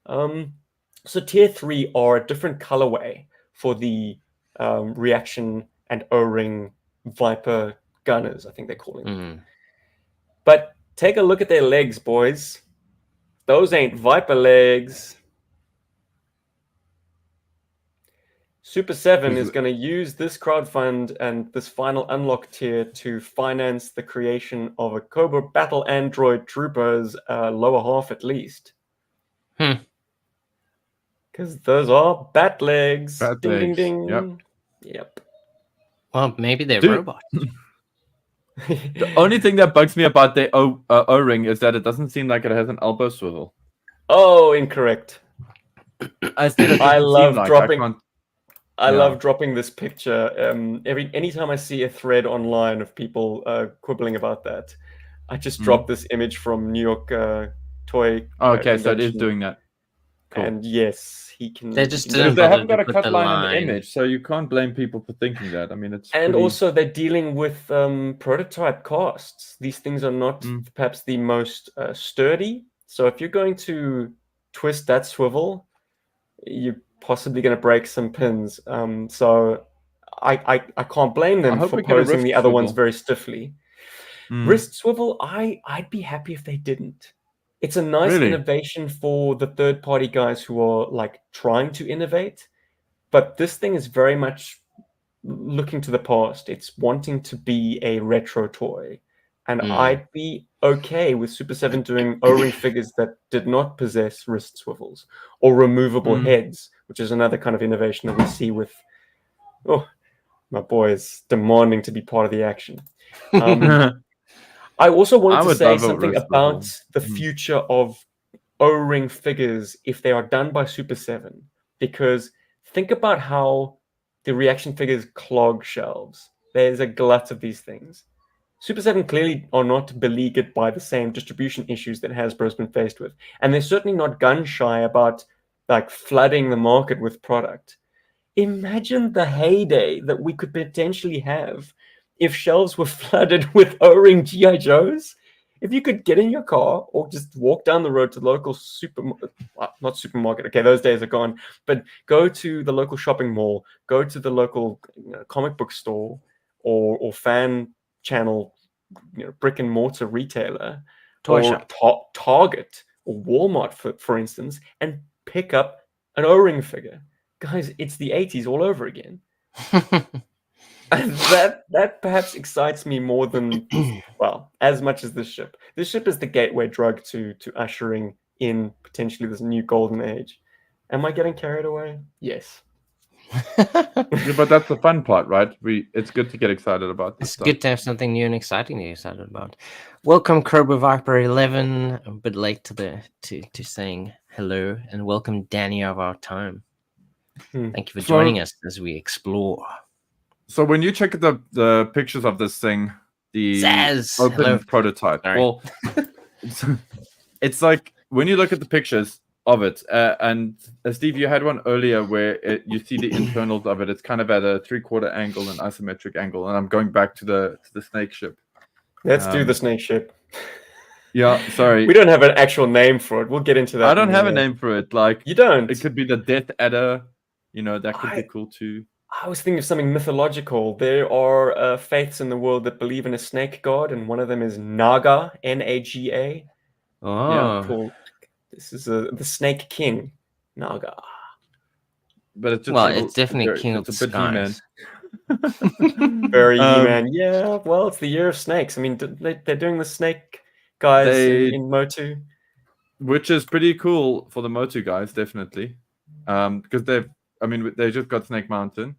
So tier 3 are a different colorway for the reaction and O-ring Viper gunners, I think they're calling them. But take a look at their legs, boys. Those ain't Viper legs. Super 7 is going to use this crowdfund and this final unlock tier to finance the creation of a Cobra battle android trooper's lower half at least. Because those are bat legs. Ding, ding, ding. Yep. Well, maybe they're robots. The only thing that bugs me about the O-ring is that it doesn't seem like it has an elbow swivel. Oh, incorrect. I love dropping. I love dropping this picture. Anytime I see a thread online of people quibbling about that, I just drop this image from New York toy. Okay, so it is doing that. Cool. And yes, he can. They just because they haven't got a cut line in the image, so you can't blame people for thinking that. I mean, it's also they're dealing with prototype costs. These things are not perhaps the most sturdy. So if you're going to twist that swivel, you're possibly going to break some pins. So I can't blame them for posing the other ones very stiffly. Wrist swivel, I'd be happy if they didn't. It's a nice innovation for the third-party guys who are like trying to innovate, but this thing is very much looking to the past. It's wanting to be a retro toy, and I'd be okay with Super 7 doing O-ring figures that did not possess wrist swivels or removable heads, which is another kind of innovation that we see with my boys demanding to be part of the action. I also wanted to say something about the future of O-ring figures if they are done by Super 7, because think about how the reaction figures clog shelves. There's a glut of these things. Super 7 clearly are not beleaguered by the same distribution issues that Hasbro's been faced with, and they're certainly not gun-shy about like flooding the market with product. Imagine the heyday that we could potentially have if shelves were flooded with O-ring G.I. Joes. If you could get in your car or just walk down the road to the local not supermarket, okay, those days are gone, but go to the local shopping mall, go to the local comic book store or fan channel, brick and mortar retailer, toy or shop, Target or Walmart, for instance, and pick up an O-ring figure. Guys, it's the 80s all over again. And that perhaps excites me more than, well, as much as this ship. This ship is the gateway drug to ushering in potentially this new golden age. Am I getting carried away? Yes. But that's the fun part, right? It's good to get excited about this. It's good to have something new and exciting to get excited about. Welcome, Cobra Viper 11. A bit late to saying hello, and welcome, Danny of our time. Thank you for joining us as we explore. So when you check the pictures of this thing, the open prototype, well, it's like when you look at the pictures of it, and Steve, you had one earlier where you see the internals of it. It's kind of at a 3/4 angle, an isometric angle, and I'm going back to the snake ship. Let's do the snake ship. Yeah, sorry. We don't have an actual name for it. We'll get into that. I don't have a name for it. Like, You don't? It could be the Death Adder. You know, that could be cool too. I was thinking of something mythological. There are faiths in the world that believe in a snake god, and one of them is Naga, Naga. Oh, Yeah. Cool. This is the Snake King, Naga. But it's just well, it's definitely King of it's the a bit He-Man. Skies. Very He-Man. Yeah, well, it's the year of snakes. I mean, they're doing the snake guys in Motu. Which is pretty cool for the Motu guys, definitely. Because they just got Snake Mountain.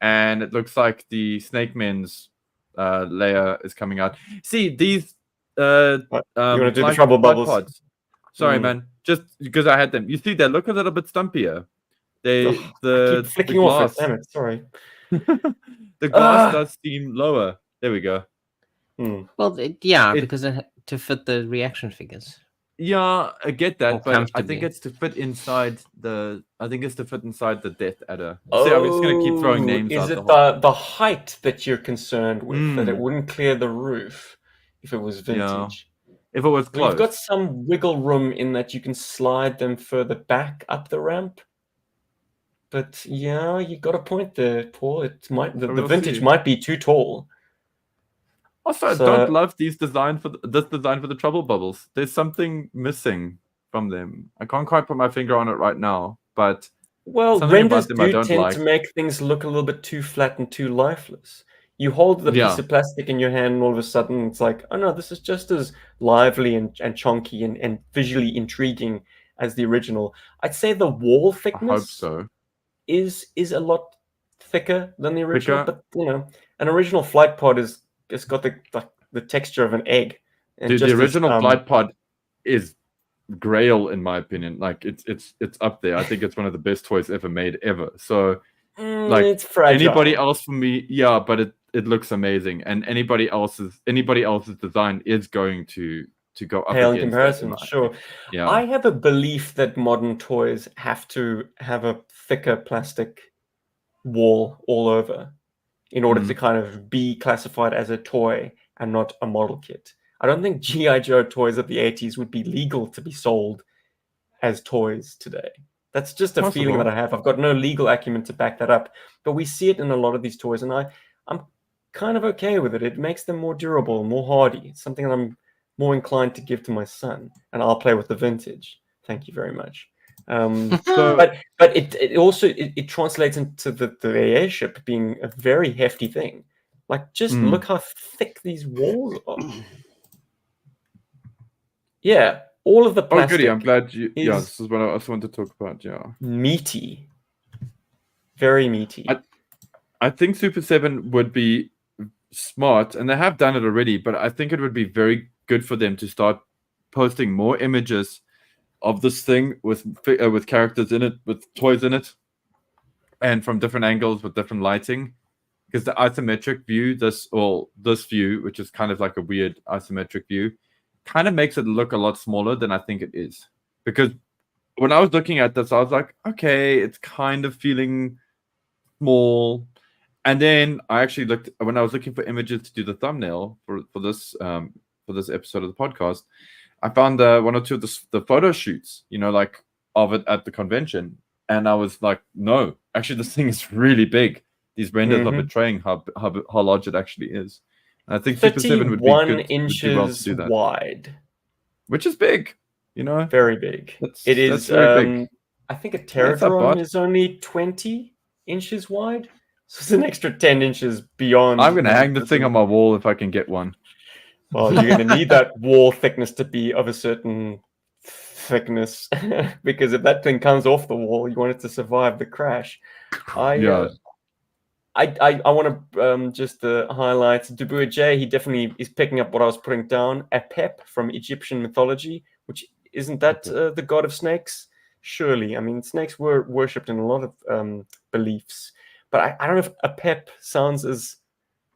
And it looks like the Snake Men's layer is coming out. See, these You want to do the trouble bubbles? pods. Sorry, man. Just because I had them. You see, they look a little bit stumpier. I keep flicking off it. Damn it, sorry. The glass does seem lower. There we go. Well, because to fit the reaction figures. Yeah, I get that, Or but I comfortably. think it's to fit inside the. I think it's to fit inside the Death Adder. See, I'm just gonna keep throwing names out. Is it the the height that you're concerned with? That it wouldn't clear the roof if it was vintage? Yeah. If it was close. You've got some wiggle room in that you can slide them further back up the ramp. But yeah, you got a point there, Paul. It might the vintage might be too tall. Also, I don't love this design for the trouble bubbles. There's something missing from them. I can't quite put my finger on it right now, but renders do tend to make things look a little bit too flat and too lifeless. You hold the piece of plastic in your hand, and all of a sudden it's like, oh no, this is just as lively and chunky and visually intriguing as the original. I'd say the wall thickness. I hope so. Is a lot thicker than the original, but an original flight pod it's got the texture of an egg. And the original flight pod is grail in my opinion. Like it's up there. I think it's one of the best toys ever made ever. So it's fragile. Anybody else for me, yeah, but it looks amazing, and anybody else's design is going to go up pale against in comparison. Sure. Yeah. I have a belief that modern toys have to have a thicker plastic wall all over in order to kind of be classified as a toy and not a model kit. I don't think G.I. Joe toys of the 80s would be legal to be sold as toys today. That's just a feeling that I have. I've got no legal acumen to back that up, but we see it in a lot of these toys, and I'm kind of okay with it. It makes them more durable, more hardy. It's something that I'm more inclined to give to my son, and I'll play with the vintage. Thank you very much. But it also translates into the airship being a very hefty thing. Like, just look how thick these walls are. Yeah, all of the plastic. Oh, goody! I'm glad you. Yeah, this is what I also want to talk about. Yeah, meaty, very meaty. I think Super 7 would be smart, and they have done it already. But I think it would be very good for them to start posting more images of this thing with characters in it, with toys in it, and from different angles with different lighting. Because the isometric view, this view, which is kind of like a weird isometric view, kind of makes it look a lot smaller than I think it is. Because when I was looking at this, I was like, okay, it's kind of feeling small. And then I actually looked, when I was looking for images to do the thumbnail for this episode of the podcast, I found one or two of the photo shoots, like of it at the convention. And I was like, no, actually this thing is really big. These renders are betraying how large it actually is. And I think Super 7 would be good, 31 inches to do that. wide. Which is big, Very big. It is very big. I think a Pterodrome is only 20 inches wide. So it's an extra 10 inches beyond. I'm going to hang the thing on my wall if I can get one. Well, you're going to need that wall thickness to be of a certain thickness, because if that thing comes off the wall, you want it to survive the crash. I want to just highlight Dubuya J. He definitely is picking up what I was putting down. Apep from Egyptian mythology, which isn't that the god of snakes? Surely. I mean, snakes were worshipped in a lot of beliefs. But I don't know if Apep sounds as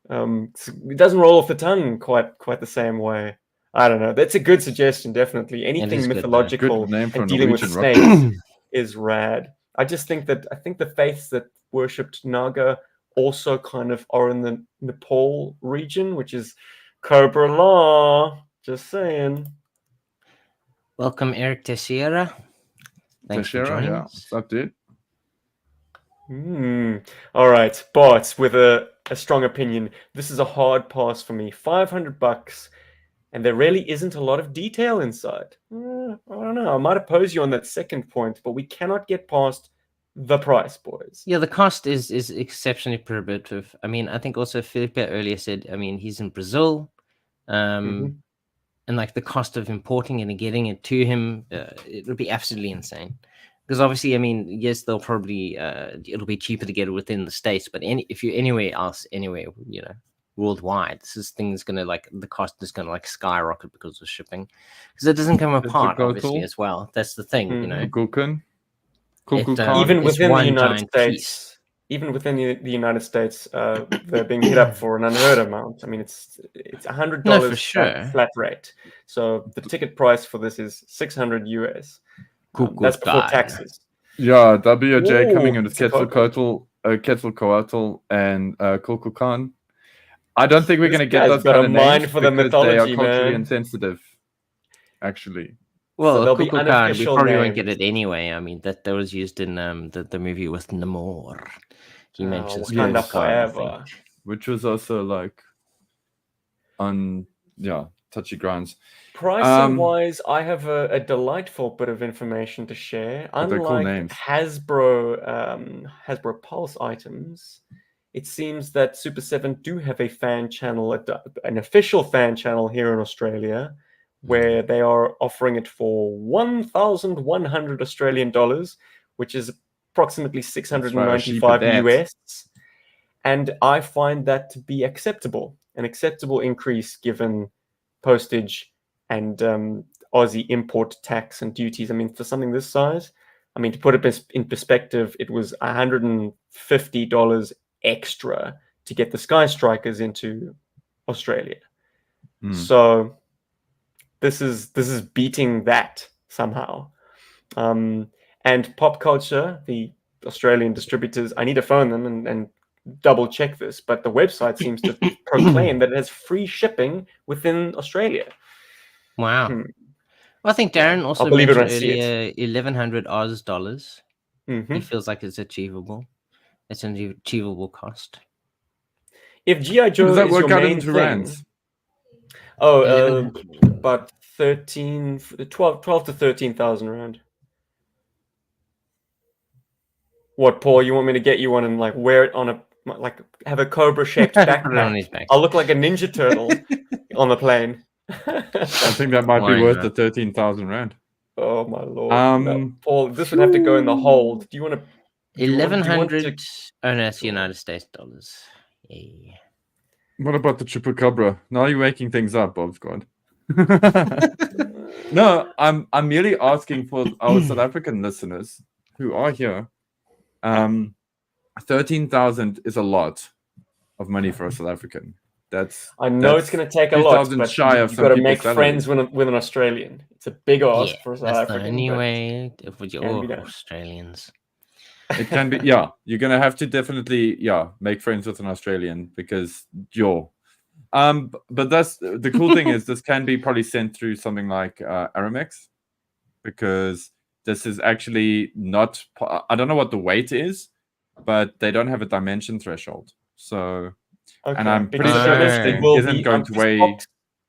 it doesn't roll off the tongue quite the same way. I don't know. That's a good suggestion, definitely. Anything mythological and dealing with snakes is rad. I think the faiths that worshipped Naga also kind of are in the Nepal region, which is Cobra Law. Just saying. Welcome, Eric Teixeira. Thanks for Teixeira, joining yeah. us. What's up, dude? All right, Bart with a strong opinion. This is a hard pass for me. $500, and there really isn't a lot of detail inside. I don't know. I might oppose you on that second point, but we cannot get past the price, boys. Yeah, the cost is exceptionally prohibitive. I mean, I think also Felipe earlier said, I mean, he's in Brazil, and like the cost of importing it and getting it to him, it would be absolutely insane. Because obviously, I mean, yes, they'll probably it'll be cheaper to get it within the States, but if you're anywhere else, anywhere, you know, worldwide, this thing's gonna like the cost is gonna like skyrocket because of shipping, because it doesn't come apart obviously as well. That's the thing, you know. Even It's within the one United giant States, piece. even within the United States, they're being hit up for an unheard amount. I mean, it's $100 No, for sure. flat rate. So the ticket price for this is $600 US. That's before God. taxes. Yeah, WJ coming in with it's a Quetzalcoatl and Kukulkan. I don't think we're This going to get guy's those got kind a of mind names for the because they are mythology, culturally man. insensitive, actually. Well, So they'll be Kukulkan, we unofficial probably won't get names. it anyway. I mean, that was used in the movie with Namor. He mentions Wakanda Yes. Kukulkan, I forever. think. Which was also like touchy grounds. Pricing wise, I have a delightful bit of information to share. But they're cool Unlike names. Hasbro Pulse items, it seems that Super 7 do have a fan channel, an official fan channel here in Australia, where they are offering it for 1,100 Australian dollars, which is approximately 695 US. And I find that to be acceptable, an acceptable increase given postage and Aussie import tax and duties. I mean, for something this size, I mean, to put it in perspective, it was $150 extra to get the Sky Strikers into Australia. So this is beating that somehow. And Pop Culture, the Australian distributors, I need to phone them and double check this, but the website seems to proclaim that it has free shipping within Australia. Wow. Well, I think Darren also believe it mentioned when I see it. earlier 1,100 Oz dollars. Mhm. He feels like it's achievable. It's an achievable cost. If G.I. Joe Does that is work your out main into thing, rands? about 12 to 13,000 rand. What, Paul? You want me to get you one and like wear it on have a Cobra shaped Put it on backpack? his back. I'll look like a Ninja Turtle on the plane. I think that might be Why worth not? the 13,000 rand. Oh my lord! No, Paul, this would have to go in the hold. Do you want to? 1,100. Oh no, it's United States dollars. Yeah. What about the chupacabra? Now you're making things up, Bob Squad. No, I'm merely asking for our South African listeners who are here. 13,000 is a lot of money for a South African. I know it's going to take a lot, but shy of you've some got to people's make friends salaries. with an Australian. It's a big ask Yeah, for a South that's the African. only but way with your can be done. Australians. It can be, yeah. You're gonna have to definitely, make friends with an Australian because but that's the cool thing is this can be probably sent through something like Aramex, because this is actually not. I don't know what the weight is, but they don't have a dimension threshold. So, and I'm pretty because sure this eventually thing isn't going to weigh.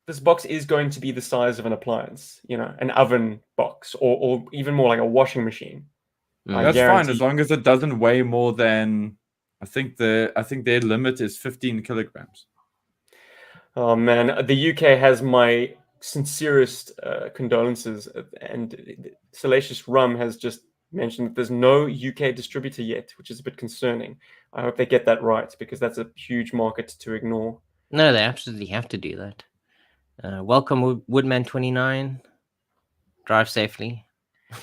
This box is going to be the size of an appliance, an oven box, or even more like a washing machine. That's fine as long as it doesn't weigh more than. I think their limit is 15 kilograms. Oh man, the UK has my sincerest condolences, and Salacious Rum has just mentioned that there's no UK distributor yet, which is a bit concerning. I hope they get that right, because that's a huge market to ignore. No, they absolutely have to do that. Welcome, Woodman29. Drive safely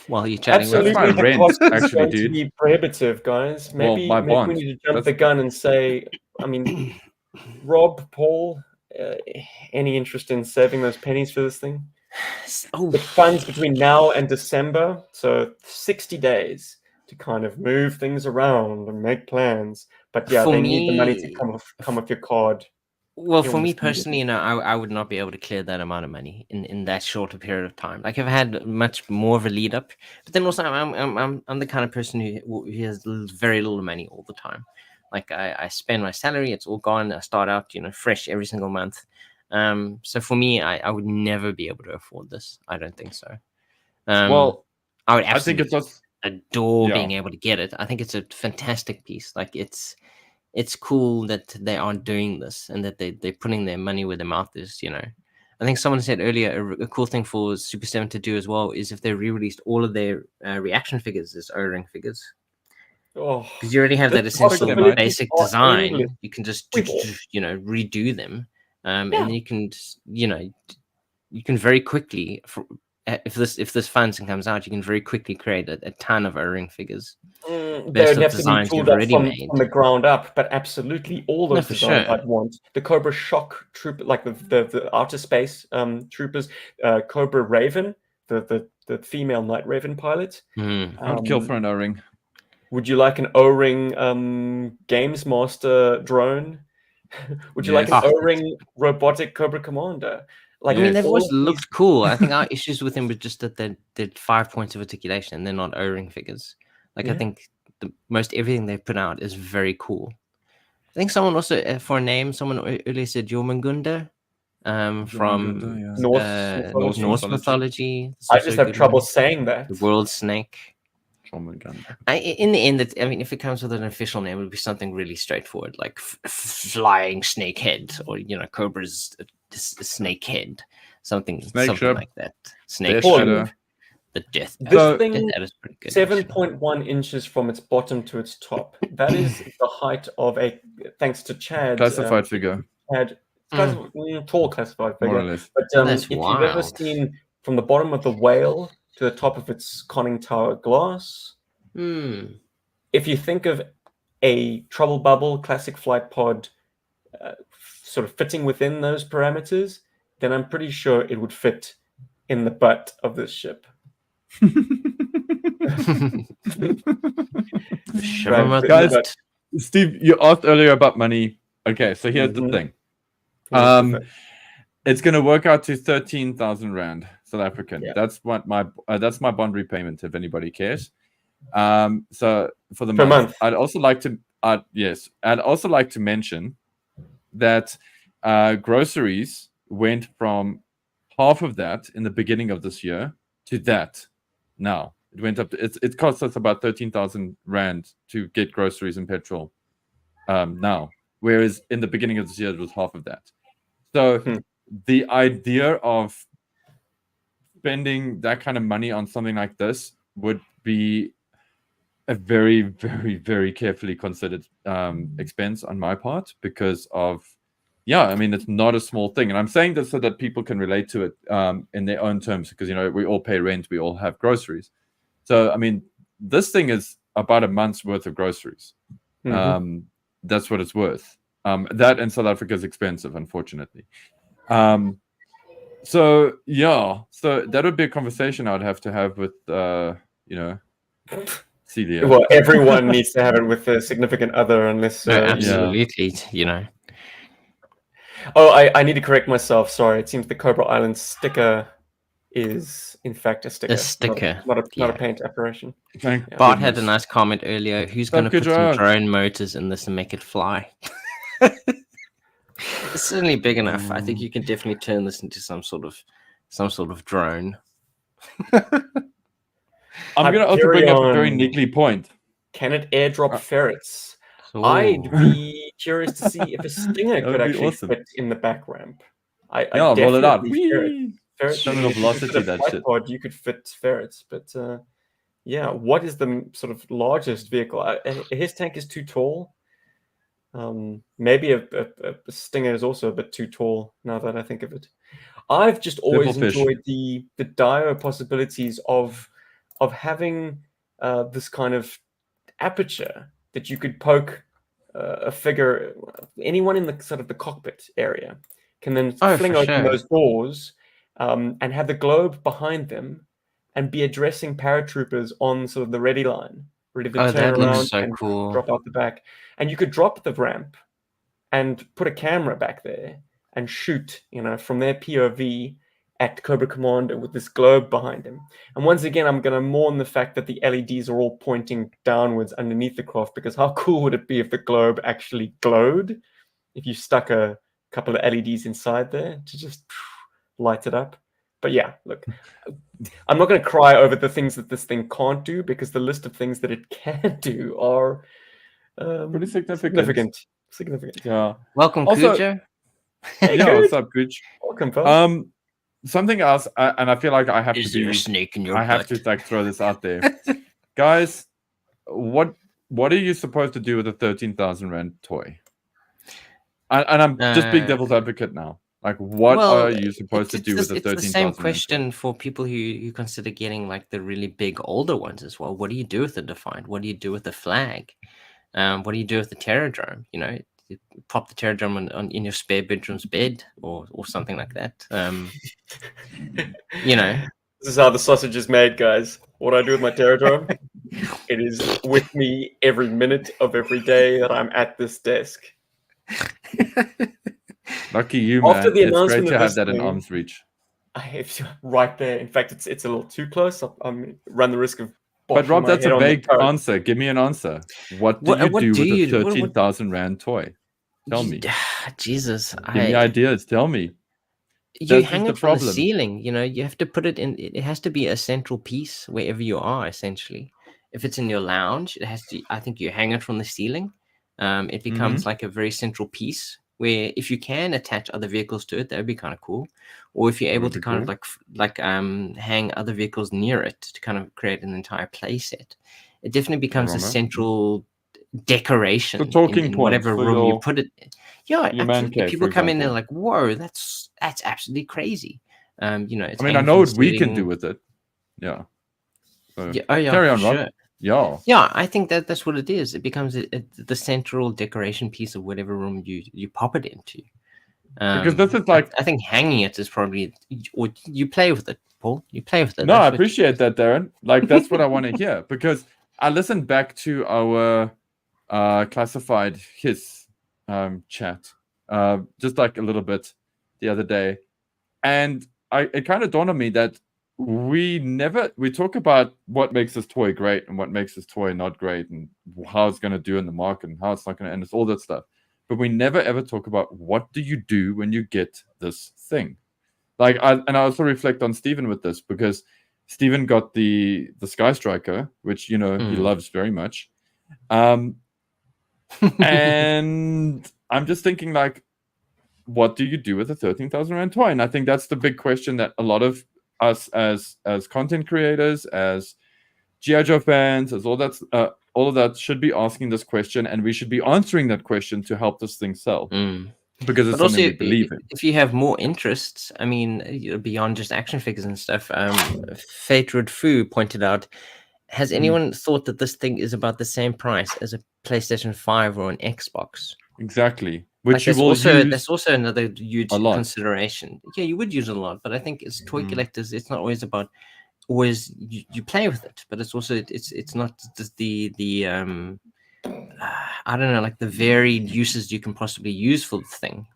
while you're chatting Absolutely, with the rent, cost is actually, going dude. to be prohibitive, guys. Maybe my we bond. need to jump the gun and say, I mean, Rob, Paul, any interest in saving those pennies for this thing? The funds between now and December, so 60 days to kind of move things around and make plans. But yeah, For they need the money to me- come off your card. Well, for You'll me miss personally, I would not be able to clear that amount of money in that short a period of time. Like I've had much more of a lead up, but then also I'm the kind of person who has very little money all the time. Like I spend my salary, it's all gone. I start out, fresh every single month. So for me, I would never be able to afford this. I don't think so. Well, I would I think absolutely it's just adore yeah. being able to get it. I think it's a fantastic piece. Like it's cool that they aren't doing this and that they're putting their money where their mouth is. I think someone said earlier a cool thing for Super 7 to do as well is if they re-released all of their reaction figures as O-ring figures. Oh, Because you already have this that essential possibility basic are endless. design. You can just, We've all- redo them. And Yeah. then you can, you can very quickly, if this funds and comes out, you can very quickly create a ton of O-ring figures. They Based would on have to be designs tooled you've up already made. from the ground up, but absolutely all No, those for designs sure. I'd want. The Cobra Shock Trooper, like the outer space troopers, Cobra Raven, the female Night Raven pilot. I would kill for an O-ring. Would you like an O-ring Games Master drone? Would you like an Yes. O-ring robotic Cobra Commander? Like, I mean, they've all always of these- looked cool. I think our issues with them were just that they're 5 points of articulation and they're not O-ring figures. Like, I Yeah. think most everything they've put out is very cool. I think someone also, for a name, someone earlier said Jormungandr from Jormungandr, yeah. Norse Norse mythology. mythology. That's I also just a have good trouble one. saying that. The world snake. Jormungandr. In the end, I mean, if it comes with an official name, it would be something really straightforward, like flying snake head, or Cobra's snake head, something Ship. like that. Snake Death ship, Adder. the death. This So- thing, Death Adder's pretty good. actually. 7.1 inches from its bottom to its top. That is the height of thanks to Chad. Classified figure, Chad, tall classified figure. more or less. But That's if you've ever wild. seen from the bottom of the whale to the top of its conning tower glass, if you think of a Trouble Bubble classic flight pod sort of fitting within those parameters, then I'm pretty sure it would fit in the butt of this ship. Shiver my Guys, butt. Steve, you asked earlier about money. Okay, so here's the thing. It's going to work out to 13,000 Rand, South African. Yeah. That's what that's my bond repayment, if anybody cares. So for the Per month. I'd also like to mention that groceries went from half of that in the beginning of this year to that now. It went up. It costs us about 13,000 Rand to get groceries and petrol now, whereas in the beginning of this year it was half of that. So the idea of spending that kind of money on something like this would be a very, very, very carefully considered expense on my part because of, I mean, it's not a small thing. And I'm saying this so that people can relate to it in their own terms because, we all pay rent, we all have groceries. So, I mean, this thing is about a month's worth of groceries. That's what it's worth. That in South Africa is expensive, unfortunately. So that would be a conversation I would have to have with, Celia. Well, everyone needs to have it with a significant other, unless. Absolutely, Oh, I need to correct myself. Sorry, it seems the Cobra Island sticker is in fact a sticker. A sticker, not a paint apparition. Bart had a nice comment earlier. Who's going to put some job. drone motors in this and make it fly? It's certainly big enough. I think you can definitely turn this into some sort of drone. I'm going to also bring up a very niggly point. Can it airdrop ferrets? I'd be curious to see if a stinger could actually fit in the back ramp. Roll it out. Ferrets Terminal velocity, that shit. Pod, you could fit ferrets, but what is the sort of largest vehicle? His tank is too tall. Maybe a stinger is also a bit too tall. Now that I think of it, I've just always enjoyed the dire possibilities of having this kind of aperture that you could poke a figure. Anyone in the sort of the cockpit area can then fling open those doors and have the globe behind them and be addressing paratroopers on sort of the ready line, ready to turn around and drop out the back. And you could drop the ramp and put a camera back there and shoot, from their POV at Cobra Commander with this globe behind him. And once again, I'm going to mourn the fact that the LEDs are all pointing downwards underneath the craft, because how cool would it be if the globe actually glowed? If you stuck a couple of LEDs inside there to just light it up. But yeah, look, I'm not going to cry over the things that this thing can't do, because the list of things that it can do are pretty significant. Significant. Yeah. Welcome, Also- Cujo. Hey, Yeah, good. what's up, Gooch? Welcome, pal. Something else, and I feel like I have Is to there be. a snake in your I have butt? to throw this out there, guys. What are you supposed to do with a 13,000 rand toy? And I'm just being devil's advocate now. Like, what are you supposed to do with a 13,000 It's the same rand toy? question for people who consider getting like the really big older ones as well. What do you do with the Defiant? What do you do with the Flag? What do you do with the Terradrome? You pop the Terradrome in your spare bedroom's bed or something like that. This is how the sausage is made, guys. What I do with my Terradrome, it is with me every minute of every day that I'm at this desk. Lucky you, After man. the It's great announcement to of have this that in thing- arm's reach. I have right there. In fact, it's a little too close. I'm run the risk of. But Rob, boshing my that's head a on the vague toe. answer. Give me an answer. What do you do with a 13,000 rand toy? Tell me. Jesus, Give me ideas. Tell me. You That's hang just it the from the problem. ceiling. You have to put it in. It has to be a central piece wherever you are. Essentially, if it's in your lounge, it has to. I think you hang it from the ceiling. It becomes like a very central piece where, if you can attach other vehicles to it, that would be kind of cool. Or if you're able to kind of like hang other vehicles near it to kind of create an entire play set, it definitely becomes a central decoration The talking in point whatever for room you your- put it. Yeah, your man absolutely. cave, People for come in and example. like, whoa, that's absolutely crazy. It's I mean, I hanging know from what the we can ceiling. do with it. Yeah. So, Yeah, oh yeah, carry for on, Rob. sure. Yeah. Yeah, I think that's what it is. It becomes the central decoration piece of whatever room you pop it into. Because this is like- I think hanging it is probably, or you play with it, Paul. You play with it. No, That's I what- appreciate that, Darren. Like, that's what I want to hear. Because I listened back to our classified hiss chat, just like a little bit the other day. And it kind of dawned on me that we talk about what makes this toy great and what makes this toy not great and how it's going to do in the market and how it's not going to end. It's all that stuff. But we never ever talk about what do you do when you get this thing. Like, I also reflect on Stephen with this, because Stephen got the Sky Striker, which, he loves very much. And I'm just thinking, like, what do you do with a 13,000 rand toy? And I think that's the big question that a lot of us as content creators, as G.I. Joe fans, as all of that should be asking this question, and we should be answering that question to help this thing sell. Because it's But something also, we believe in. if you have more interests, I mean, beyond just action figures and stuff, Fatered Fu pointed out, has anyone thought that this thing is about the same price as a PlayStation 5 or an Xbox? Exactly. Which Like, you will use. That's also another huge a lot. consideration. Yeah, you would use it a lot, but I think as toy collectors, it's not always about you play with it, but it's also it's not just the I don't know, like the varied uses you can possibly use for the thing,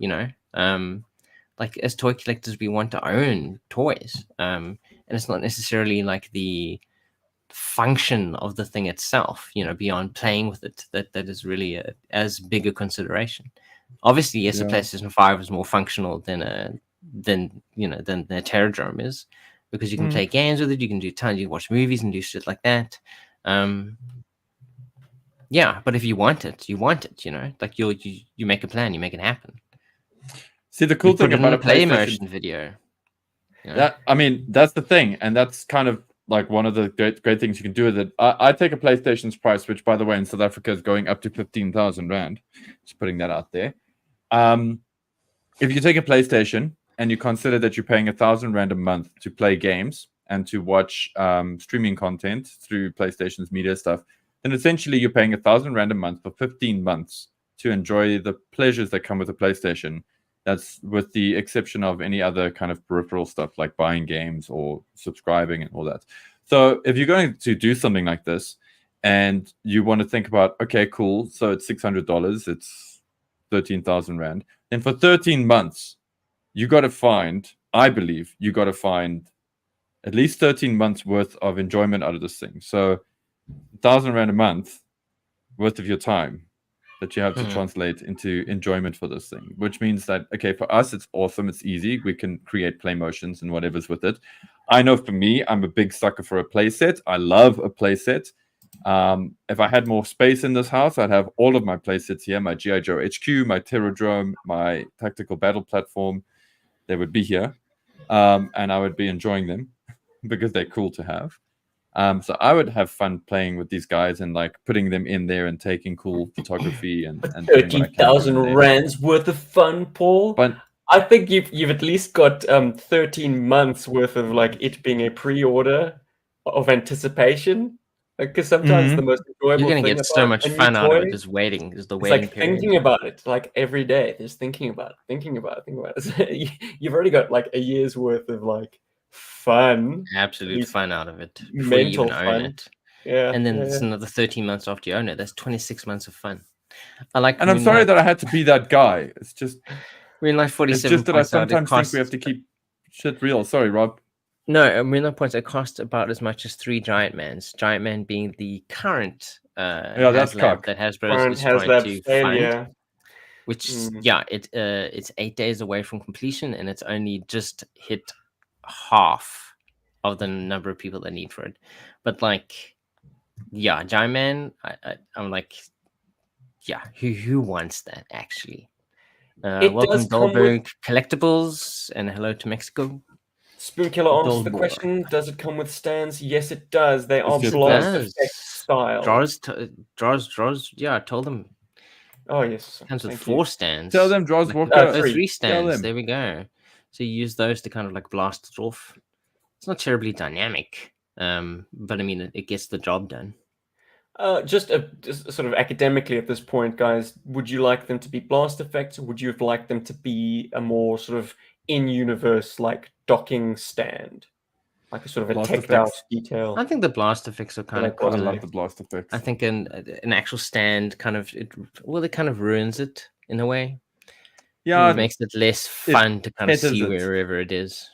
like as toy collectors, we want to own toys, and it's not necessarily like the function of the thing itself, beyond playing with it, that is really as big a consideration. Obviously, yes, a PlayStation 5 is more functional than the Terradrome is, because you can play games with it, you can do tons, you can watch movies and do shit like that. Yeah, but if you want it, like you make a plan, you make it happen. See, the cool You thing put it about in a a play PlayStation, immersion video. That's the thing, and that's kind of like one of the great things you can do with it. I take a PlayStation's price, which, by the way, in South Africa is going up to 15,000 rand. Just putting that out there. If you take a PlayStation and you consider that you're paying 1,000 rand a month to play games and to watch streaming content through PlayStation's media stuff, then essentially you're paying 1,000 rand a month for 15 months to enjoy the pleasures that come with a PlayStation. That's with the exception of any other kind of peripheral stuff like buying games or subscribing and all that. So if you're going to do something like this and you want to think about, okay, cool, so it's $600, it's 13,000 Rand. Then for 13 months, you got to find, I believe, you got to find at least 13 months worth of enjoyment out of this thing. So 1,000 Rand a month worth of your time that you have to translate into enjoyment for this thing, which means that, okay, for us, it's awesome. It's easy. We can create play motions and whatever's with it. I know for me, I'm a big sucker for a play set. I love a play set. If I had more space in this house, I'd have all of my play sets here, my G.I. Joe HQ, my Terradrome, my tactical battle platform. They would be here. And I would be enjoying them because they're cool to have. So I would have fun playing with these guys and like putting them in there and taking cool photography and 13,000 rands worth of fun, Paul. But I think you've at least got 13 months worth of like it being a pre-order of anticipation. Because sometimes the most enjoyable you're gonna thing get so much fun out of it just waiting. Is the waiting like period. thinking about it like every day. There's thinking about it. You've already got like a year's worth of like fun, absolute fun out of it before mental you even fun. own it. Yeah, and then it's another 13 months after you own it. That's 26 months of fun. And I'm sorry that I had to be that guy. It's just Moonlight 47. It's just that I sometimes think we have to keep shit real. Sorry, Rob. No, Moonlight points, it costs about as much as 3 Giant Mans. Giant Man being the current that's cock. that Hasbro is trying to fund. Which it's 8 days away from completion, and it's only just hit half of the number of people that need for it. But like, Giant Man, I'm like, who wants that actually? Welcome Goldberg Collectibles, and hello to Mexico. Spoonkiller asks the question: does it come with stands? Yes, it does. They are blast effect style. Draws. Yeah, I told them. Oh yes, comes with 4 stands. Tell them Draws Walker. 3 stands. There we go. So you use those to kind of like blast it off. It's not terribly dynamic, but I mean it gets the job done. Just sort of academically at this point, guys, would you like them to be blast effects, or would you have liked them to be a more sort of in-universe like docking stand, like a sort of a tactile detail? I think the blast effects are kind of cool. I love the blast effects. I think an actual stand kind of it kind of ruins it in a way. Yeah, it makes it less fun to kind of see wherever it is.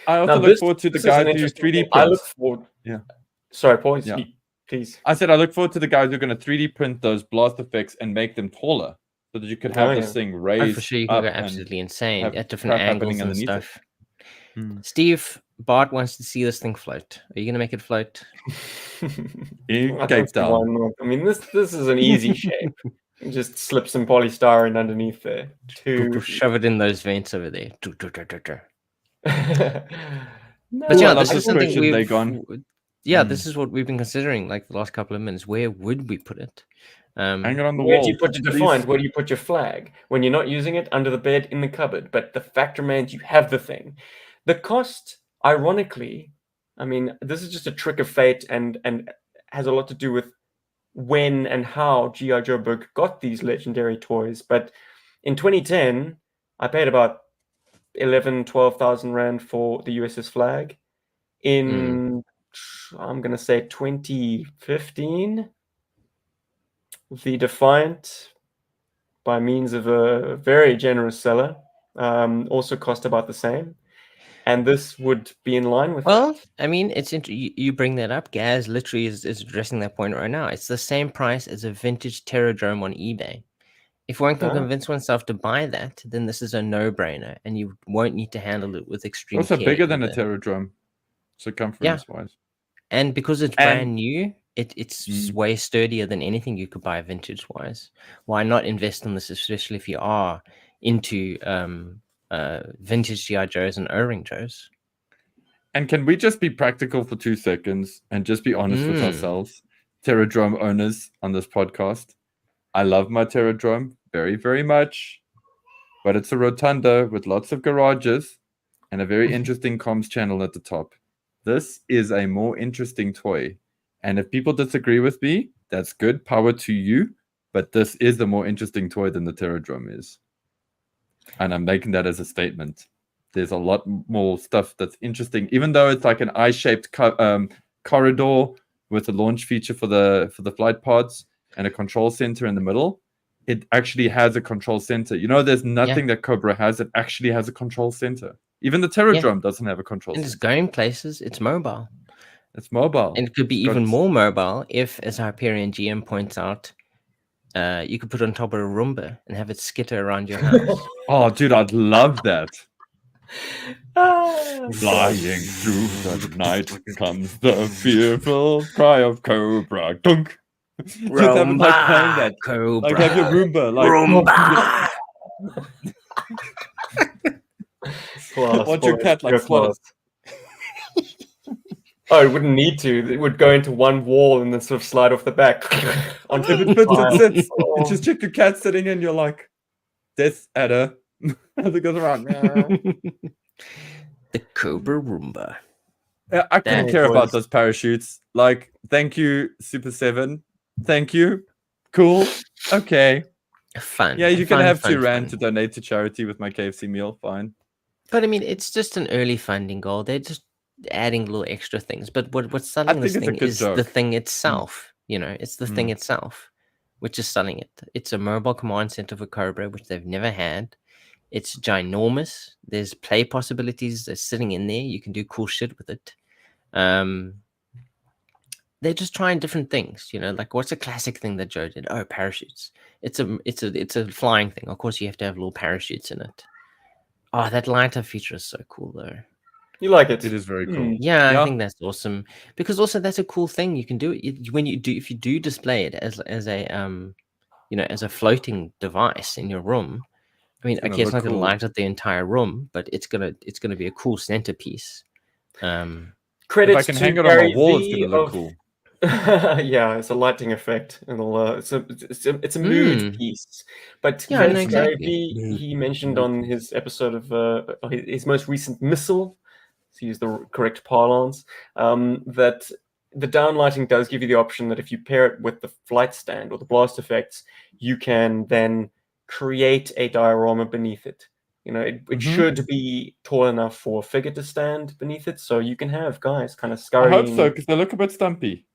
I also look forward to the guys who 3D print. I look forward. Yeah. Sorry, Paul. Please. I said I look forward to the guys who are going to 3D print those blast effects and make them taller, so that you could have this thing raised. For sure, you can go absolutely insane at different angles and stuff. Steve Bart wants to see this thing float. Are you going to make it float? In Cape Town. I mean, this is an easy shape. You just slip some polystyrene underneath there. Shove it in those vents over there. No, but this is something we've gone. Yeah, this is what we've been considering like the last couple of minutes. Where would we put it? Hang it on the where wall. Do you put your defined? Where do you put your flag? When you're not using it, under the bed, in the cupboard. But the fact remains you have the thing. The cost, ironically, I mean, this is just a trick of fate and has a lot to do with when and how G.I. Joe Book got these legendary toys. But in 2010, I paid about 12,000 Rand for the USS Flag. In I'm going to say 2015, the Defiant, by means of a very generous seller, also cost about the same. And this would be in line with that. I mean, it's you bring that up. Gaz literally is addressing that point right now. It's the same price as a vintage Terradrome on eBay. If one can convince oneself to buy that, then this is a no-brainer, and you won't need to handle it with extreme care. Also bigger than a Terradrome, circumference-wise. And because it's brand new, it's way sturdier than anything you could buy vintage-wise. Why not invest in this, especially if you are into vintage G.I. Joes and O-Ring Joes? And can we just be practical for 2 seconds and just be honest with ourselves, Terradrome owners on this podcast? I love my Terradrome very, very much, but it's a rotunda with lots of garages and a very interesting comms channel at the top. This is a more interesting toy. And if people disagree with me, that's good. Power to you. But this is the more interesting toy than the Terradrome is. And I'm making that as a statement. There's a lot more stuff that's interesting, even though it's like an eye-shaped corridor with a launch feature for the flight pods and a control center in the middle. it actually has a control center. You know, there's nothing that Cobra has that actually has a control center. Even the Terradrome doesn't have a control And center. it's going places. It's mobile. It's mobile. And it could be even more mobile if, as Hyperion GM points out, you could put it on top of a Roomba and have it skitter around your house. Oh, dude, I'd love that. Flying through the night comes the fearful cry of Cobra. Dunk. Just have it like playing that. Cobra. Like have your Roomba. Like Roomba. Watch your cat like swat it. Oh, it wouldn't need to. It would go into one wall and then sort of slide off the back. If it fits, it sits. You just check your cat sitting in, you're like, death adder. As it goes around. The Cobra Roomba. I couldn't care about those parachutes. Like, thank you, Super 7. Thank you. Cool. Okay. Fun. Yeah, you can have $2 to donate to charity with my KFC meal. Fine. But I mean, it's just an early funding goal. They're just adding little extra things. But what's selling this thing is the thing itself. You know, it's the thing itself, which is selling it. It's a mobile command center for Cobra, which they've never had. It's ginormous. There's play possibilities that's sitting in there. You can do cool shit with it. They're just trying different things, you know. Like, what's a classic thing that Joe did? Oh, parachutes. It's a flying thing. Of course, you have to have little parachutes in it. Oh, that light up feature is so cool, though. You like it? It is very cool. Yeah, I think that's awesome because also that's a cool thing. You can do it when you do if you do display it as a you know, as a floating device in your room. I mean, okay, it's not going to light up the entire room, but it's gonna be a cool centerpiece. Credit if I can hang it on my wall, it's gonna look cool. Yeah, it's a lighting effect, and it's a mood piece. But yeah, Gary V, he mentioned on his episode of his most recent missile, to use the correct parlance, that the downlighting does give you the option that if you pair it with the flight stand or the blast effects, you can then create a diorama beneath it. You know, it should be tall enough for a figure to stand beneath it, so you can have guys kind of scurrying. I hope so, because they look a bit stumpy.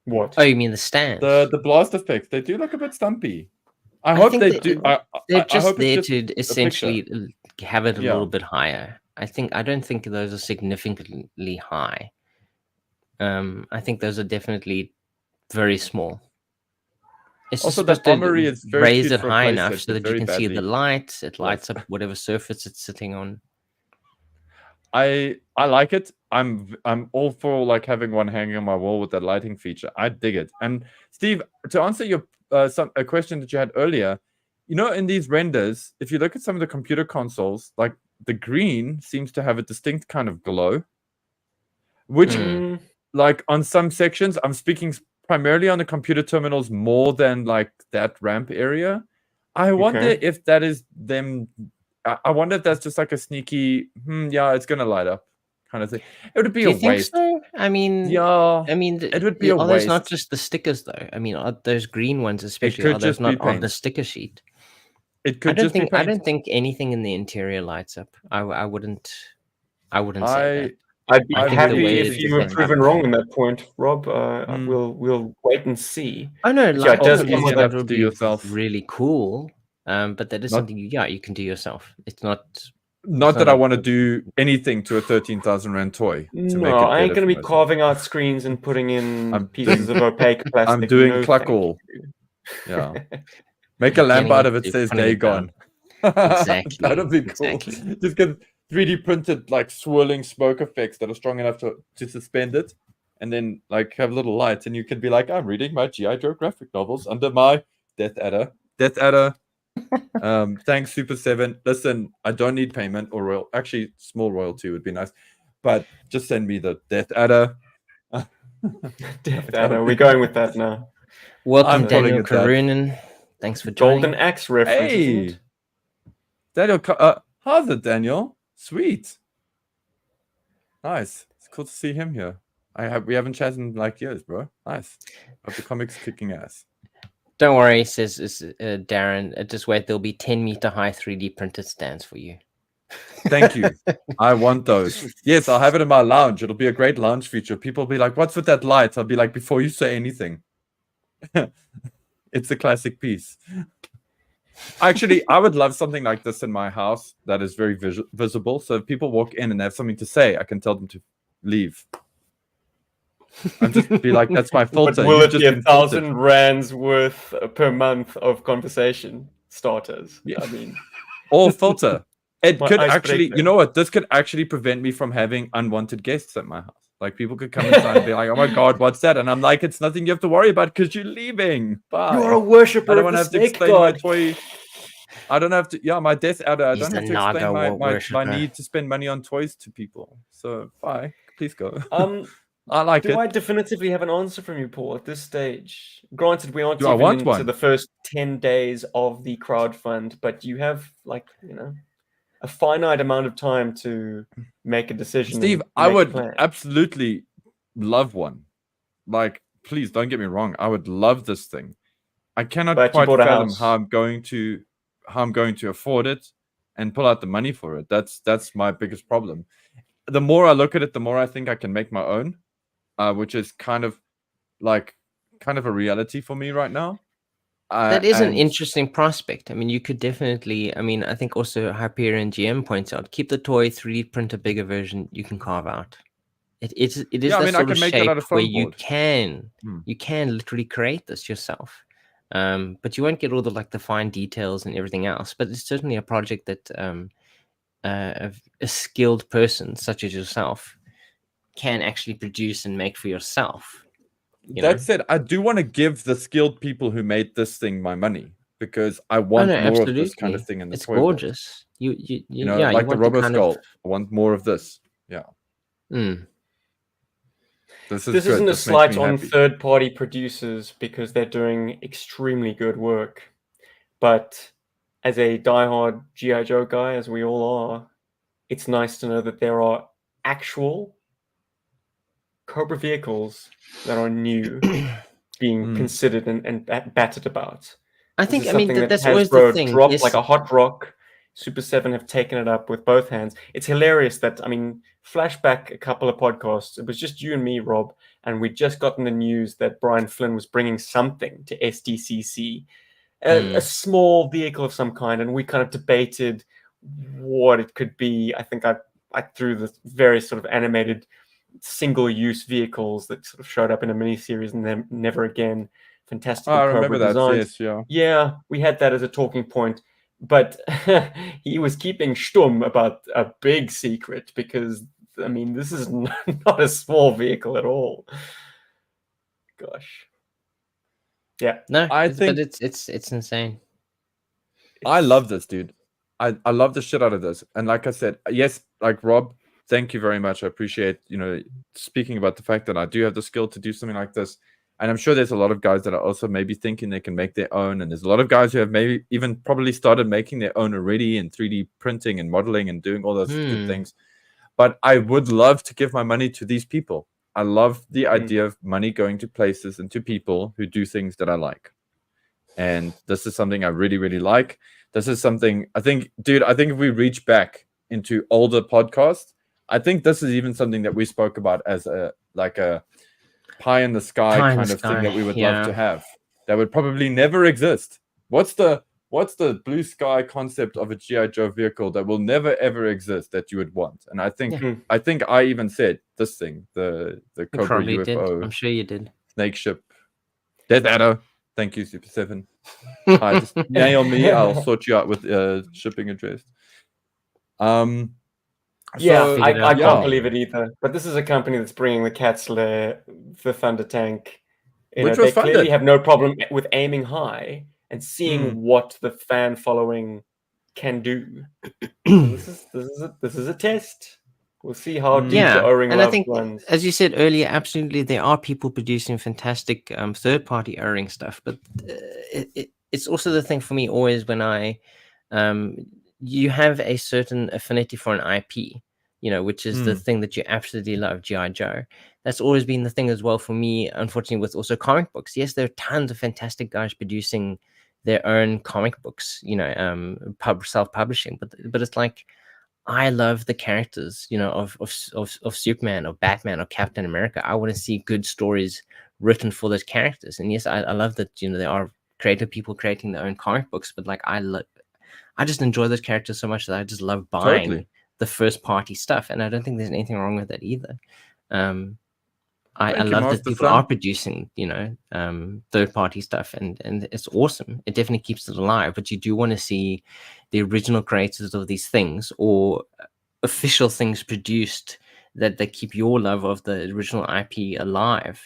What? Oh, you mean the stand? The blast effects, they do look a bit stumpy. I hope they do. They're just there to essentially have it a little bit higher. I don't think those are significantly high. I think those are definitely very small. It's also, just the Armory is very raise it high enough so that you can see the lights. It lights up whatever surface it's sitting on. I like it. I'm all for like having one hanging on my wall with that lighting feature. I dig it. And Steve, to answer your a question that you had earlier, you know, in these renders, if you look at some of the computer consoles, like the green seems to have a distinct kind of glow, which like on some sections, I'm speaking primarily on the computer terminals more than like that ramp area. I wonder if that is them. I wonder if that's just like a sneaky, yeah, it's gonna light up kind of thing. It would be a waste. So? I mean, yeah. I mean, it would be a waste. Those not just the stickers though. I mean, are those green ones especially? Are those not on the sticker sheet? It could just be paint. I don't think anything in the interior lights up. I wouldn't say that. I'd be happy if you were proven wrong on that point, Rob. We'll wait and see. I know, like, it does come with that would be yourself. Really cool. But that is something you can do yourself. It's not that I want to do anything to a 13,000 rand toy. No, I ain't going to be carving out screens and putting in pieces of opaque plastic. I'm doing cluckle. Yeah. Make a lamp out of it, says day gone. Exactly. That'll be cool. Exactly. Just get 3D printed like swirling smoke effects that are strong enough to suspend it, and then like have little lights, and you can be like, I'm reading my G.I. Joe graphic novels under my Death Adder. Thanks, Super 7. Listen, I don't need payment or actually small royalty would be nice, but just send me the Death Adder. Death Adder. We're going with that now. Welcome, Daniel Karunen. Thanks for joining. Golden Axe reference. Hey, Daniel. How's it, Daniel? Sweet. Nice. It's cool to see him here. We haven't chatted in like years, bro. Nice. Hope the comic's kicking ass. Don't worry, says Darren. Just wait. There'll be 10-meter high 3D printed stands for you. Thank you. I want those. Yes, I'll have it in my lounge. It'll be a great lounge feature. People will be like, "What's with that light?" I'll be like, "Before you say anything." It's a classic piece. Actually, I would love something like this in my house that is very visible. So if people walk in and they have something to say, I can tell them to leave. And just be like, that's my filter. But will You've it be just been filtered. 1,000 rands worth per month of conversation starters? Yeah. I mean, Or filter. It My could icebreaker. actually, you know what? This could actually prevent me from having unwanted guests at my house. Like people could come inside and be like, "Oh my god, what's that?" And I'm like, "It's nothing you have to worry about because you're leaving. Bye." you're a I worshipper don't of want the to have to snake explain my god. toy. I don't have to. Yeah, my death adder. I He's don't the have to explain Naga my worshipper. need to spend money on toys to people. So bye. Please go. Um, I like do it. I definitively have an answer from you, Paul, at this stage? Granted, we aren't Do I even want into one? the first 10 days of the crowdfund, but you have, like, you know, a finite amount of time to make a decision. Steve, and I make a would plan. absolutely love one. Like, please don't get me wrong. I would love this thing. I cannot But you quite bought a fathom house. how I'm going to afford it and pull out the money for it. That's my biggest problem. The more I look at it, the more I think I can make my own, which is kind of a reality for me right now. That is an and- interesting prospect. I mean, you could definitely. I mean, I think also Hyperion GM points out: keep the toy, 3D print a bigger version you can carve out. It is Yeah, I that mean, I sort can of make that shape out of where foam you board. can Hmm. literally create this yourself. But you won't get all the fine details and everything else. But it's certainly a project that a skilled person such as yourself can actually produce and make for yourself. That said, I do want to give the skilled people who made this thing my money because I want more of this kind of thing in the It's toy world. gorgeous. You know, like the Robo Skull. I want more of this. Yeah. This is This good. isn't a This makes slight me on happy. third-party producers because they're doing extremely good work. But as a diehard G.I. Joe guy, as we all are, it's nice to know that there are actual Cobra vehicles that are new being considered and battered about. I This think, is I mean, something that that's always the Hasbro thing. dropped Yes. like a hot rock. Super 7 have taken it up with both hands. It's hilarious that, I mean, flashback a couple of podcasts. It was just you and me, Rob, and we'd just gotten the news that Brian Flynn was bringing something to SDCC, a small vehicle of some kind, and we kind of debated what it could be. I think I threw the various sort of animated single-use vehicles that sort of showed up in a miniseries and then never again. Fantastical I Cobra remember that. designs. Yes, Yeah, we had that as a talking point, but he was keeping stum about a big secret because, I mean, this is not a small vehicle at all. Gosh. Yeah. No, I but think it's insane. I love this, dude. I love the shit out of this. And like I said, yes, like Rob, thank you very much. I appreciate, speaking about the fact that I do have the skill to do something like this. And I'm sure there's a lot of guys that are also maybe thinking they can make their own. And there's a lot of guys who have maybe even probably started making their own already in 3D printing and modeling and doing all those good things. But I would love to give my money to these people. I love the idea of money going to places and to people who do things that I like. And this is something I really, really like. This is something I think, dude, I think if we reach back into older podcasts, I think this is even something that we spoke about as a pie in the sky kind of thing that we would love to have. That would probably never exist. What's the blue sky concept of a G.I. Joe vehicle that will never ever exist that you would want? And I think I even said this thing, the Cobra UFO. Did. I'm sure you did. Snakeship. Death Adder. Thank you, Super 7. Just nail me. I'll sort you out with shipping address. Yeah, I can't believe it either. But this is a company that's bringing the Cat's Lair, the Thunder Tank. Which they was funded. clearly have no problem with aiming high and seeing what the fan following can do. So this is a test. We'll see how deep the O-ring and I think, runs. as you said earlier, absolutely, there are people producing fantastic third-party O-ring stuff, but it's also the thing for me always when you have a certain affinity for an IP, which is the thing that you absolutely love, G.I. Joe. That's always been the thing as well for me, unfortunately, with also comic books. Yes, there are tons of fantastic guys producing their own comic books, self-publishing, but it's like, I love the characters, of Superman or Batman or Captain America. I want to see good stories written for those characters. And yes, I love that, there are creative people creating their own comic books, but like I just enjoy those characters so much that I just love buying Totally. the first party stuff, and I don't think there's anything wrong with that either. I Thank you, love that Master people Son. are producing, third party stuff, and it's awesome. It definitely keeps it alive. But you do want to see the original creators of these things or official things produced that keep your love of the original IP alive.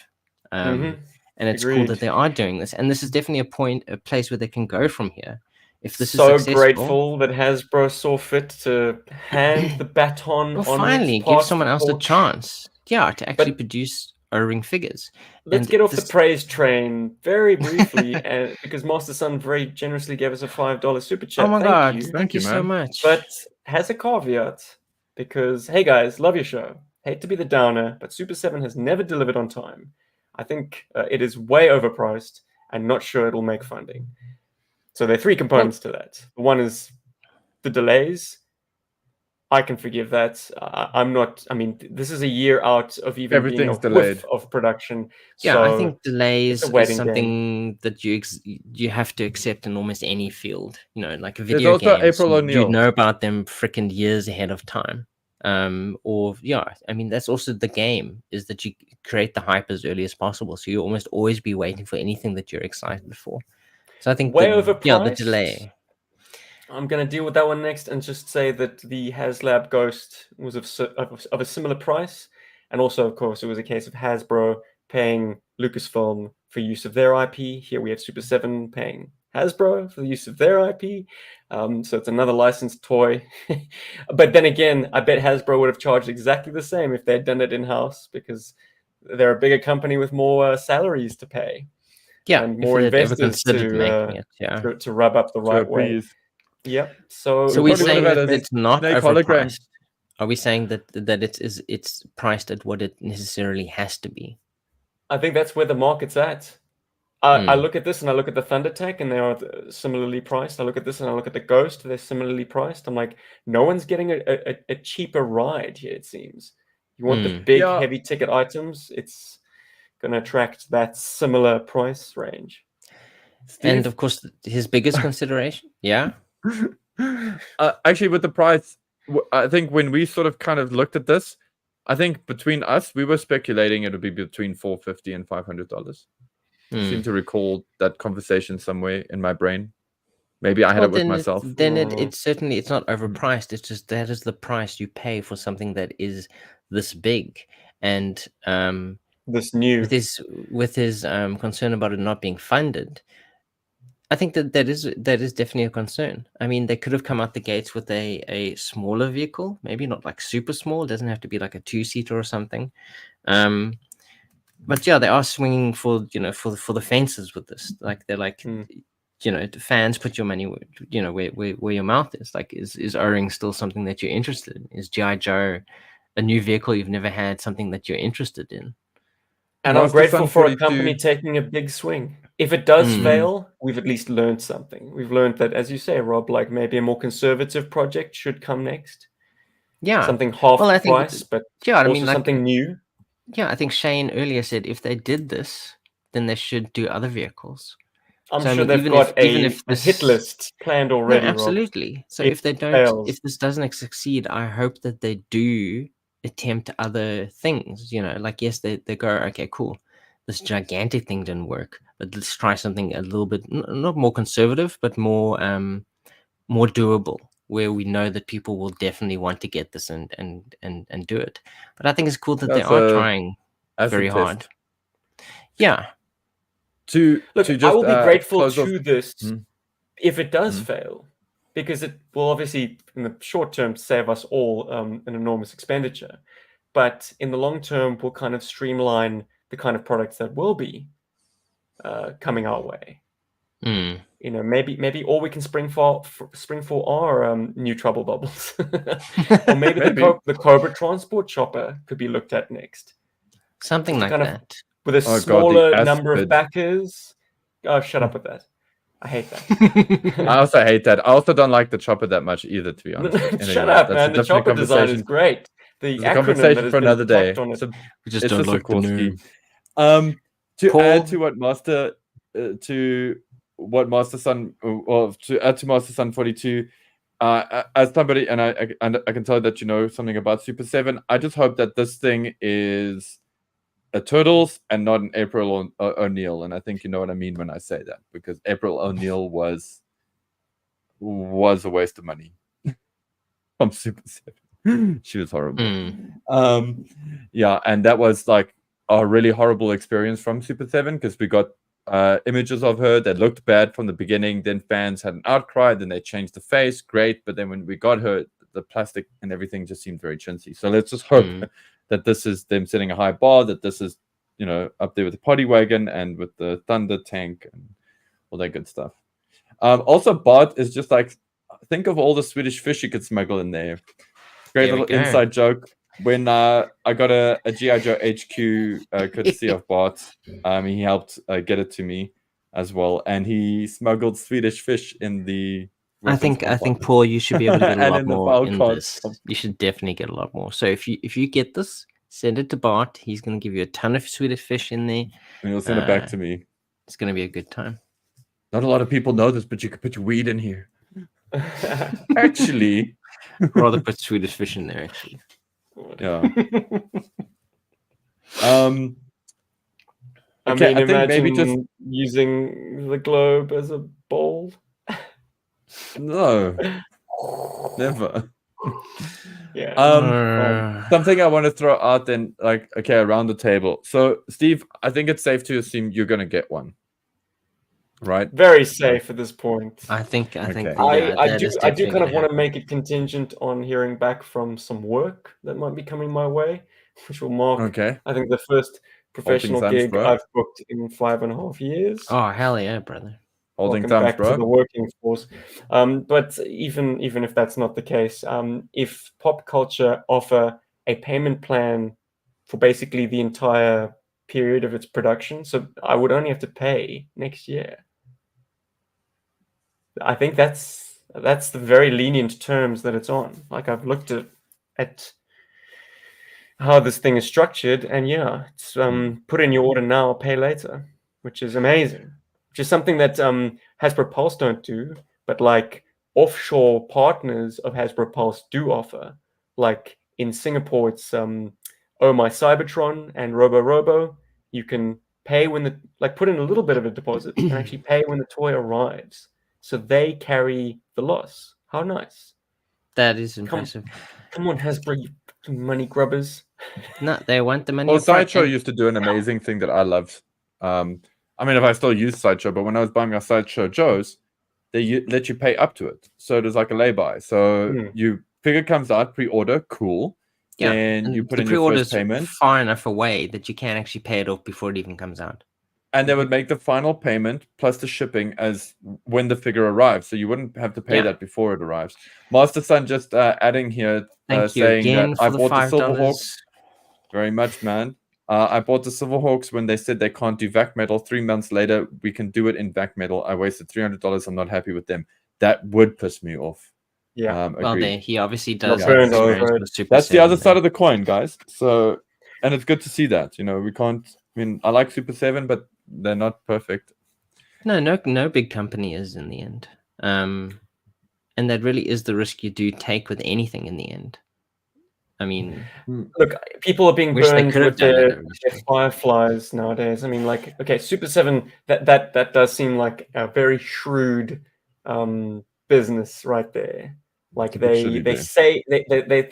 And it's cool Agreed. that they are doing this. And this is definitely a place where they can go from here. If this So is successful, grateful that Hasbro saw fit to hand the baton well, on. finally give someone else a chance. Yeah, to actually But produce O-ring figures. let's And get off this- the praise train very briefly, and because Master Son very generously gave us a $5 super chat. Oh my Thank god! you. Thank you so man. much. But has a caveat, because hey guys, love your show. Hate to be the downer, but Super 7 has never delivered on time. I think it is way overpriced and not sure it'll make funding. So there are three components to that. One is the delays. I can forgive that. I'm not. I mean, this is a year out of even being a Everything's delayed. whiff of production. yeah, so I think delays a is waiting something that you have to accept in almost any field. Like There's video also games. April You O'Neil. know about them freaking years ahead of time. Or yeah, I mean that's also the game, is that you create the hype as early as possible. So you almost always be waiting for anything that you're excited for. So I think way the overpriced. delay. I'm going to deal with that one next and just say that the HasLab Ghost was of a similar price. And also, of course, it was a case of Hasbro paying Lucasfilm for use of their IP. Here we have Super 7 paying Hasbro for the use of their IP. So it's another licensed toy. But then again, I bet Hasbro would have charged exactly the same if they'd done it in-house, because they're a bigger company with more salaries to pay. Yeah, and if more they had ever investors considered making it. Yeah. to rub up the To right way. appease. Yep. So So We we're probably saying would've had that a it's not snake hologram. overpriced. Are we saying that it's priced at what it necessarily has to be? I think that's where the market's at. I look at this and I look at the Thundertech, and they are similarly priced. I look at this and I look at the Ghost, they're similarly priced. I'm like, no one's getting a cheaper ride here, it seems. You want the big, Yeah. heavy ticket items, it's going to attract that similar price range. And Steve? of course, his biggest consideration, yeah. Actually, with the price, I think when we sort of kind of looked at this, I think between us, we were speculating it would be between $450 and $500. I seem to recall that conversation somewhere in my brain. Maybe I had it with myself. Then it's certainly, it's not overpriced. It's just that is the price you pay for something that is this big. And This new. with his concern about it not being funded, I think that is definitely a concern. I mean, they could have come out the gates with a smaller vehicle, maybe not like super small. It doesn't have to be like a 2-seater or something. But yeah, they are swinging for the fences with this. Like they're like, the fans, put your money where your mouth is. Like, is O-ring still something that you're interested in? Is G.I. Joe a new vehicle you've never had, something that you're interested in? And I'm Master grateful Son for a 42. company taking a big swing. If it does fail, we've at least learned something. We've learned that, as you say, Rob, like maybe a more conservative project should come next. Yeah, Something half I the think price, but yeah, I also mean, like, something new. yeah, I think Shane earlier said if they did this, then they should do other vehicles. I'm So, I sure mean, they've even got if a hit this- list planned No, already, Rob. absolutely. So If if they it don't, fails. if this doesn't succeed, I hope that they do attempt other things. Like, yes, they go, okay, cool, this gigantic thing didn't work, but let's try something a little bit not more conservative, but more doable, where we know that people will definitely want to get this and do it. But I think it's cool that they That's are a trying acid very test. hard. Yeah. Look, to just I will be grateful close off- to this if it does Mhm. fail, because it will obviously, in the short term, save us all an enormous expenditure. But in the long term, will kind of streamline the kind of products that will be coming our way. Maybe all we can spring for are new trouble bubbles, or maybe Maybe. the Cobra transport chopper could be looked at next. Something like kind of- that. With a Oh, God, the smaller number of acid. backers. Oh, shut up with that. I hate that. I also hate that. I also don't like the chopper that much either, to be honest. Anyway, Shut up, that's man. a The different chopper design is conversation. great. The It's a acronym that conversation has for been another day. tacked on it. We just It's don't just a like the cool name. scheme. To Paul? add to what Master to what Master Sun, or to add to Master Sun 42, as somebody, and I can tell that you know something about Super 7, I just hope that this thing is a Turtles and not an April O'Neil. And I think you know what I mean when I say that, because April O'Neil was a waste of money from Super 7. She was horrible. Yeah, and that was like a really horrible experience from Super 7, because we got images of her that looked bad from the beginning. Then fans had an outcry. Then they changed the face. Great. But then when we got her, the plastic and everything just seemed very chintzy. So let's just hope that this is them setting a high bar, that this is, you know, up there with the Potty Wagon and with the Thunder Tank and all that good stuff. Also, Bart is just like, think of all the Swedish fish you could smuggle in there. Great little inside joke. When I got a G.I. Joe HQ courtesy of Bart, he helped get it to me as well, and he smuggled Swedish fish in the. I think Paul, you should be able to get a lot more in cards. this. You should definitely get a lot more. So if you get this, send it to Bart. He's going to give you a ton of Swedish fish in there, and he'll send it back to me. It's going to be a good time. Not a lot of people know this, but you could put your weed in here. Actually, I'd rather put Swedish fish in there. Actually, yeah. I Okay, mean, I think imagine maybe just using the globe as a bowl. no, never. Yeah. Something I want to throw out then, like, okay, around the table. So, Steve, I think it's safe to assume you're going to get one, right? Very safe at this point. I think. Okay. I do kind of want to make it contingent on hearing back from some work that might be coming my way, which will mark, I think, the first professional gig I've booked in 5.5 years. Oh, hell yeah, brother. Holding Welcome thumbs, back bro. to the working force. But even if that's not the case, if pop culture offer a payment plan for basically the entire period of its production, so I would only have to pay next year. I think that's the very lenient terms that it's on. Like, I've looked at how this thing is structured, and yeah, it's put in your order now, pay later, which is amazing. Which is something that Hasbro Pulse don't do, but like offshore partners of Hasbro Pulse do offer. Like in Singapore, it's Oh My Cybertron and Robo. You can pay when put in a little bit of a deposit and actually pay when the toy arrives. So they carry the loss. How nice. That is impressive. Come on, Hasbro, you money grubbers. No, they want the money. Well, Sideshow used to do an amazing thing that I loved. I mean, if I still use Sideshow, but when I was buying my Sideshow Joes, they let you pay up to it. So it was like a lay-by. So you figure comes out, pre-order, cool. Yeah, and you put in your first payment. Far enough away that you can actually pay it off before it even comes out. And they would make the final payment plus the shipping as when the figure arrives. So you wouldn't have to pay that before it arrives. Master Sun just adding here, saying that I bought the Silverhawks. Very much, man. I bought the Silverhawks when they said they can't do vac metal. 3 months later, we can do it in vac metal. I wasted $300. I'm not happy with them. That would piss me off. Yeah. Well, he obviously does. That's the other side of the coin, guys. So, and it's good to see that. You know, we can't. I mean, I like Super 7, but they're not perfect. No big company is in the end. And that really is the risk you do take with anything in the end. I mean, look, people are being burned with their Fireflies nowadays. I mean, like, okay, Super 7, that does seem like a very shrewd business right there. Like they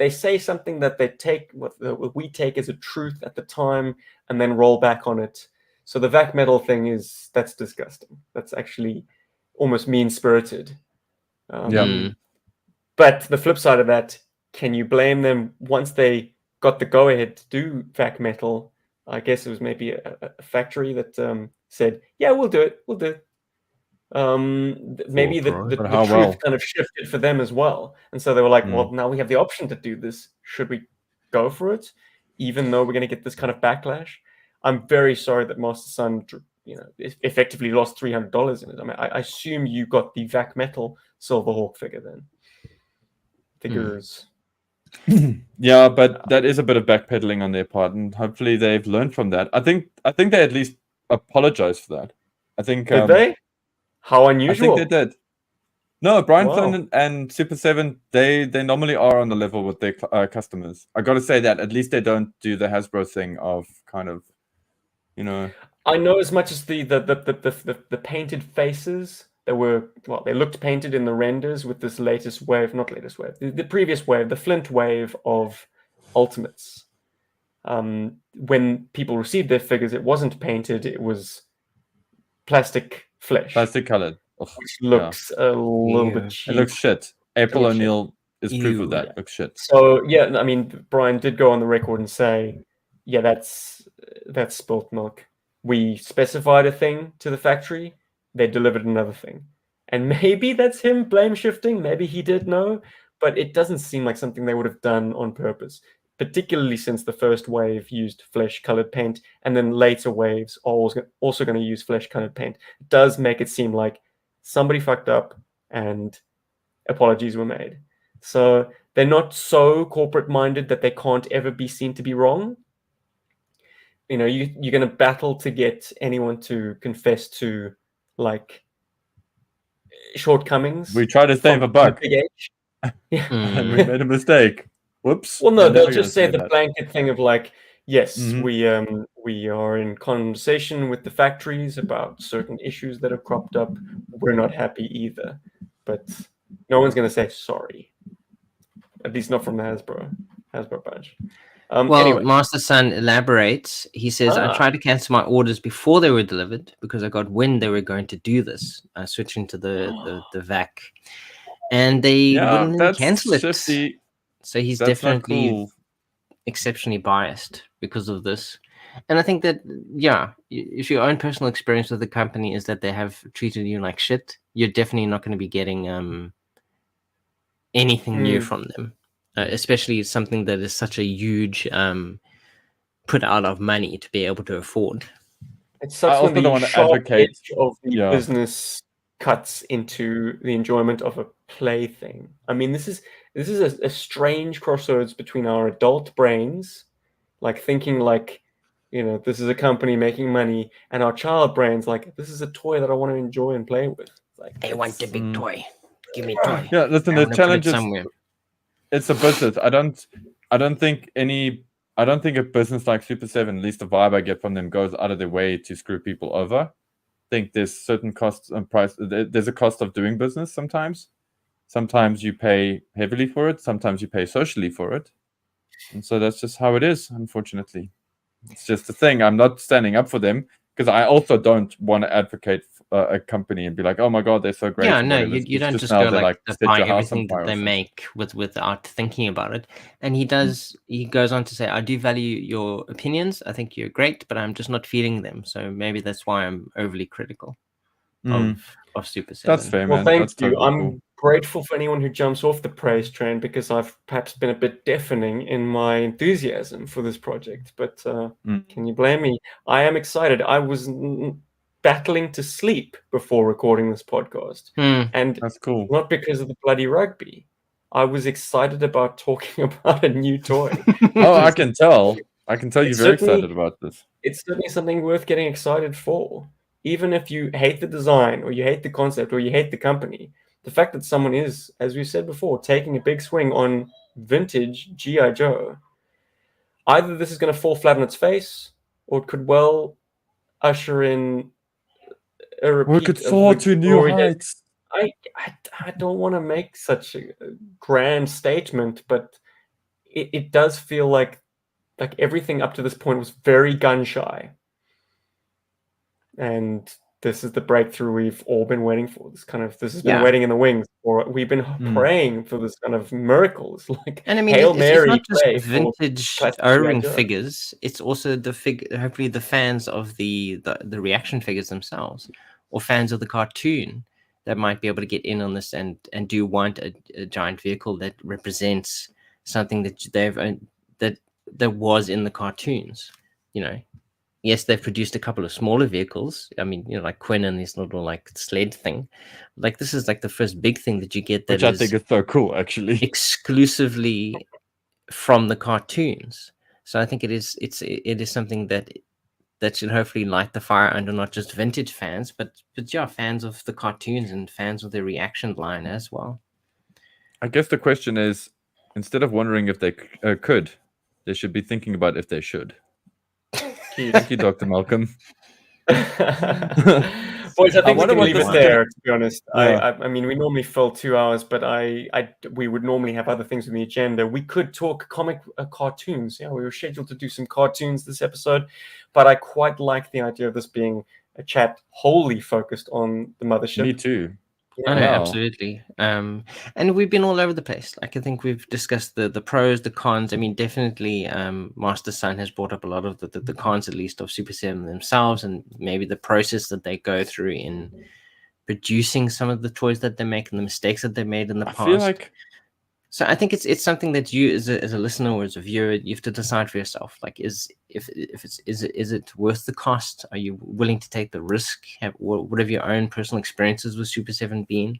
say something that they take what we take as a truth at the time and then roll back on it. So the vac metal thing that's disgusting. That's actually almost mean-spirited. But the flip side of that, can you blame them once they got the go-ahead to do vac metal? I guess it was maybe a factory that said, yeah, we'll do it. Maybe the truth kind of shifted for them as well. And so they were like, well, now we have the option to do this. Should we go for it? Even though we're going to get this kind of backlash? I'm very sorry that Master Sun, effectively lost $300 in it. I mean, I assume you got the vac metal Silverhawk figure then. Figures. Yeah, but that is a bit of backpedaling on their part, and hopefully they've learned from that. I think they at least apologize for that. I think did they? How I unusual. think they did. No, Brian Wow. Flynn and Super 7, they normally are on the level with their customers. I got to say that at least they don't do the Hasbro thing of kind of, you know. I know as much as the painted faces that were, well, they looked painted in the renders with this latest wave, not latest wave, the previous wave, the Flint wave of Ultimates. When people received their figures, it wasn't painted, it was plastic flesh, Plastic colored. Ugh, which yeah. looks a little bit Ew. cheap. It looks shit. April looks shit. O'Neil is proof of Ew. that. Looks shit. So yeah, I mean, Brian did go on the record and say, yeah, that's spilt milk. We specified a thing to the factory, they delivered another thing. And maybe that's him blame shifting, maybe he did know, but it doesn't seem like something they would have done on purpose, particularly since the first wave used flesh-colored paint, and then later waves are also going to use flesh-colored paint. It does make it seem like somebody fucked up and apologies were made. So they're not so corporate-minded that they can't ever be seen to be wrong. You know, you're going to battle to get anyone to confess to, like, shortcomings. We try to save a from buck, big age. Yeah. and we made a mistake. Whoops. Well, no, We're they'll never just gonna say the that. blanket thing of like, yes, Mhm. we are in conversation with the factories about certain issues that have cropped up. We're not happy either, but no one's going to say sorry. At least not from the Hasbro bunch. Well, Anyway, Master Son elaborates. He says, I tried to cancel my orders before they were delivered because I got wind they were going to do this, switching to the VAC. And they Yeah, wouldn't that's cancel it. shifty. So he's That's not definitely cool. exceptionally biased because of this. And I think that, yeah, if your own personal experience with the company is that they have treated you like shit, you're definitely not going to be getting anything new from them. Especially something that is such a huge put out of money to be able to afford. it sucks when also don't the want to sharp advocate. edge of the Yeah. business cuts into the enjoyment of a plaything. I mean, this is a strange crossroads between our adult brains, like thinking like, you know, this is a company making money, and our child brains like, this is a toy that I want to enjoy and play with. Like, They want the big Mm. toy. Give me toy. Yeah, listen, I the wanna put it challenge is somewhere. it's a business. I don't think a business like Super 7, at least the vibe I get from them, goes out of their way to screw people over. I think there's certain costs and price. There's a cost of doing business sometimes. Sometimes you pay heavily for it. Sometimes you pay socially for it. And so that's just how it is, unfortunately. It's just a thing. I'm not standing up for them because I also don't want to advocate a company and be like, oh my God, they're so great. Yeah, or no, whatever. you It's don't just just now go they're like set buy your house on everything fire that or they something. make without thinking about it. And he goes on to say, I do value your opinions. I think you're great, but I'm just not feeling them. So maybe that's why I'm overly critical of Super 7. That's fair, well, man. thank That's you. totally I'm cool. grateful for anyone who jumps off the praise train because I've perhaps been a bit deafening in my enthusiasm for this project. But can you blame me? I am excited. I was battling to sleep before recording this podcast, and That's cool. not because of the bloody rugby. I was excited about talking about a new toy. Oh, I can tell. I can tell you're It's very certainly excited about this. it's certainly something worth getting excited for. Even if you hate the design or you hate the concept or you hate the company, the fact that someone is, as we said before, taking a big swing on vintage G.I. Joe, either this is going to fall flat on its face or it could well usher in a We could repeat of soar the to new glory days. heights. I don't want to make such a grand statement, but it does feel like everything up to this point was very gun shy. And this is the breakthrough we've all been waiting for. This has been waiting in the wings, or we've been praying for this kind of miracle. It's like And I mean, Hail it's Mary not just play for vintage classic O-ring G.I. Joe. figures. It's also hopefully the fans of the reaction figures themselves, or fans of the cartoon that might be able to get in on this and do want a giant vehicle that represents something that that was in the cartoons. You know, yes, they've produced a couple of smaller vehicles. I mean, you know, like Quinn and this little like sled thing. Like this is like the first big thing that you get that Which I think is so cool, actually. exclusively from the cartoons. So I think it is something that that should hopefully light the fire under not just vintage fans, but yeah, fans of the cartoons and fans of the reaction line as well. I guess the question is, instead of wondering if they could, they should be thinking about if they should. Thank you, Dr. Malcolm. Boys, I think we wonder can what leave this it is there, to be honest. Yeah. I mean, we normally fill 2 hours, but we would normally have other things on the agenda. We could talk comic cartoons. Yeah, we were scheduled to do some cartoons this episode, but I quite like the idea of this being a chat wholly focused on the mothership. Me too. Oh, no, Wow. absolutely. And we've been all over the place. Like, I think we've discussed the pros, the cons. I mean, definitely, Master Sun has brought up a lot of the cons, at least, of Super 7 themselves, and maybe the process that they go through in producing some of the toys that they make and the mistakes that they made in the past. I feel like So I think it's something that you, as a listener or as a viewer, you have to decide for yourself. Like, is it worth the cost? Are you willing to take the risk? What have your own personal experiences with Super 7 been?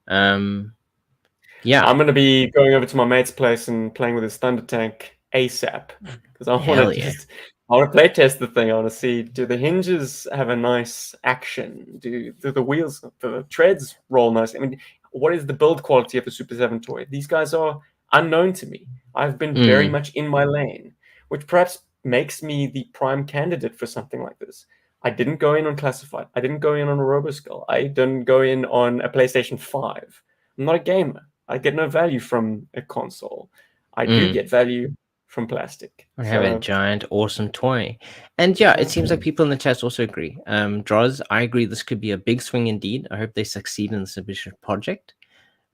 Yeah, I'm going to be going over to my mate's place and playing with his Thunder Tank ASAP because I want to play test the thing. I want to see, do the hinges have a nice action? Do the wheels, the treads roll nice? I mean, what is the build quality of the Super 7 toy? These guys are unknown to me. I've been very much in my lane, which perhaps makes me the prime candidate for something like this. I didn't go in on Classified. I didn't go in on a Roboskull. I didn't go in on a PlayStation 5. I'm not a gamer. I get no value from a console. I do get value from plastic. I have a giant, awesome toy. And yeah, it seems like people in the chat also agree. Droz, I agree this could be a big swing indeed. I hope they succeed in this ambitious project.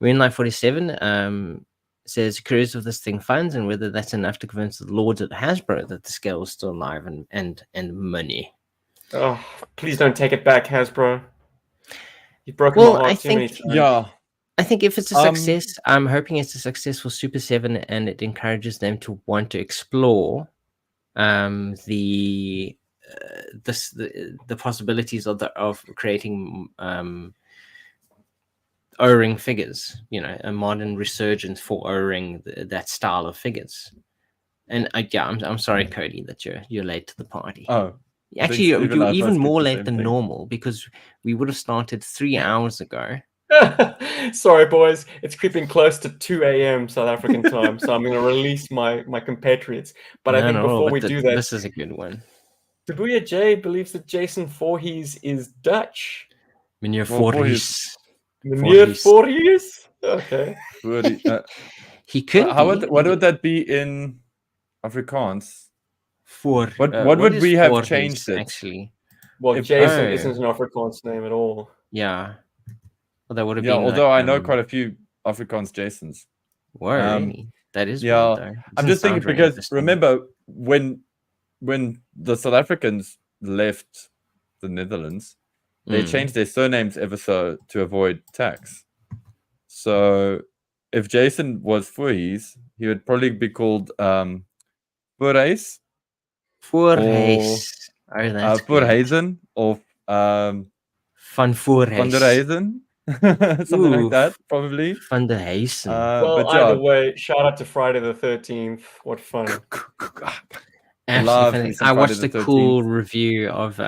Moonlight 47 says, curious if this thing funds and whether that's enough to convince the lords at Hasbro that the scale is still alive and money. Oh, please don't take it back, Hasbro. You've broken my heart too many times. Yeah. I think if it's a success, I'm hoping it's a success for Super 7 and it encourages them to want to explore the possibilities of creating O-ring figures, you know, a modern resurgence for O-ring, that style of figures. And I'm sorry, Cody, that you're late to the party. Oh, actually, you're even more late than normal because we would have started 3 hours ago. Sorry, boys. It's creeping close to 2 a.m. South African time, so I'm going to release my compatriots. But I think before we do that, this is a good one. Tabuya J believes that Jason Voorhees is Dutch. Meneer Voorhees. Meneer Voorhees? Okay. He could. What would that be in Afrikaans? What would we have changed it? Actually? Well, Jason isn't an Afrikaans name at all. Yeah. Well, that would have been. Although like, I know quite a few Afrikaans Jasons. Really? That is weird, though. I'm just thinking because remember when the South Africans left the Netherlands, they changed their surnames ever so to avoid tax. So if Jason was Voorhees, he would probably be called Voorhees. Voorhees. Oh, that's Voorheesen or Van Voorhees. Van der Heijsen. Something like that, probably. Van der Heijsen. Well, either way, shout out to Friday the 13th. What fun. I watched the cool review of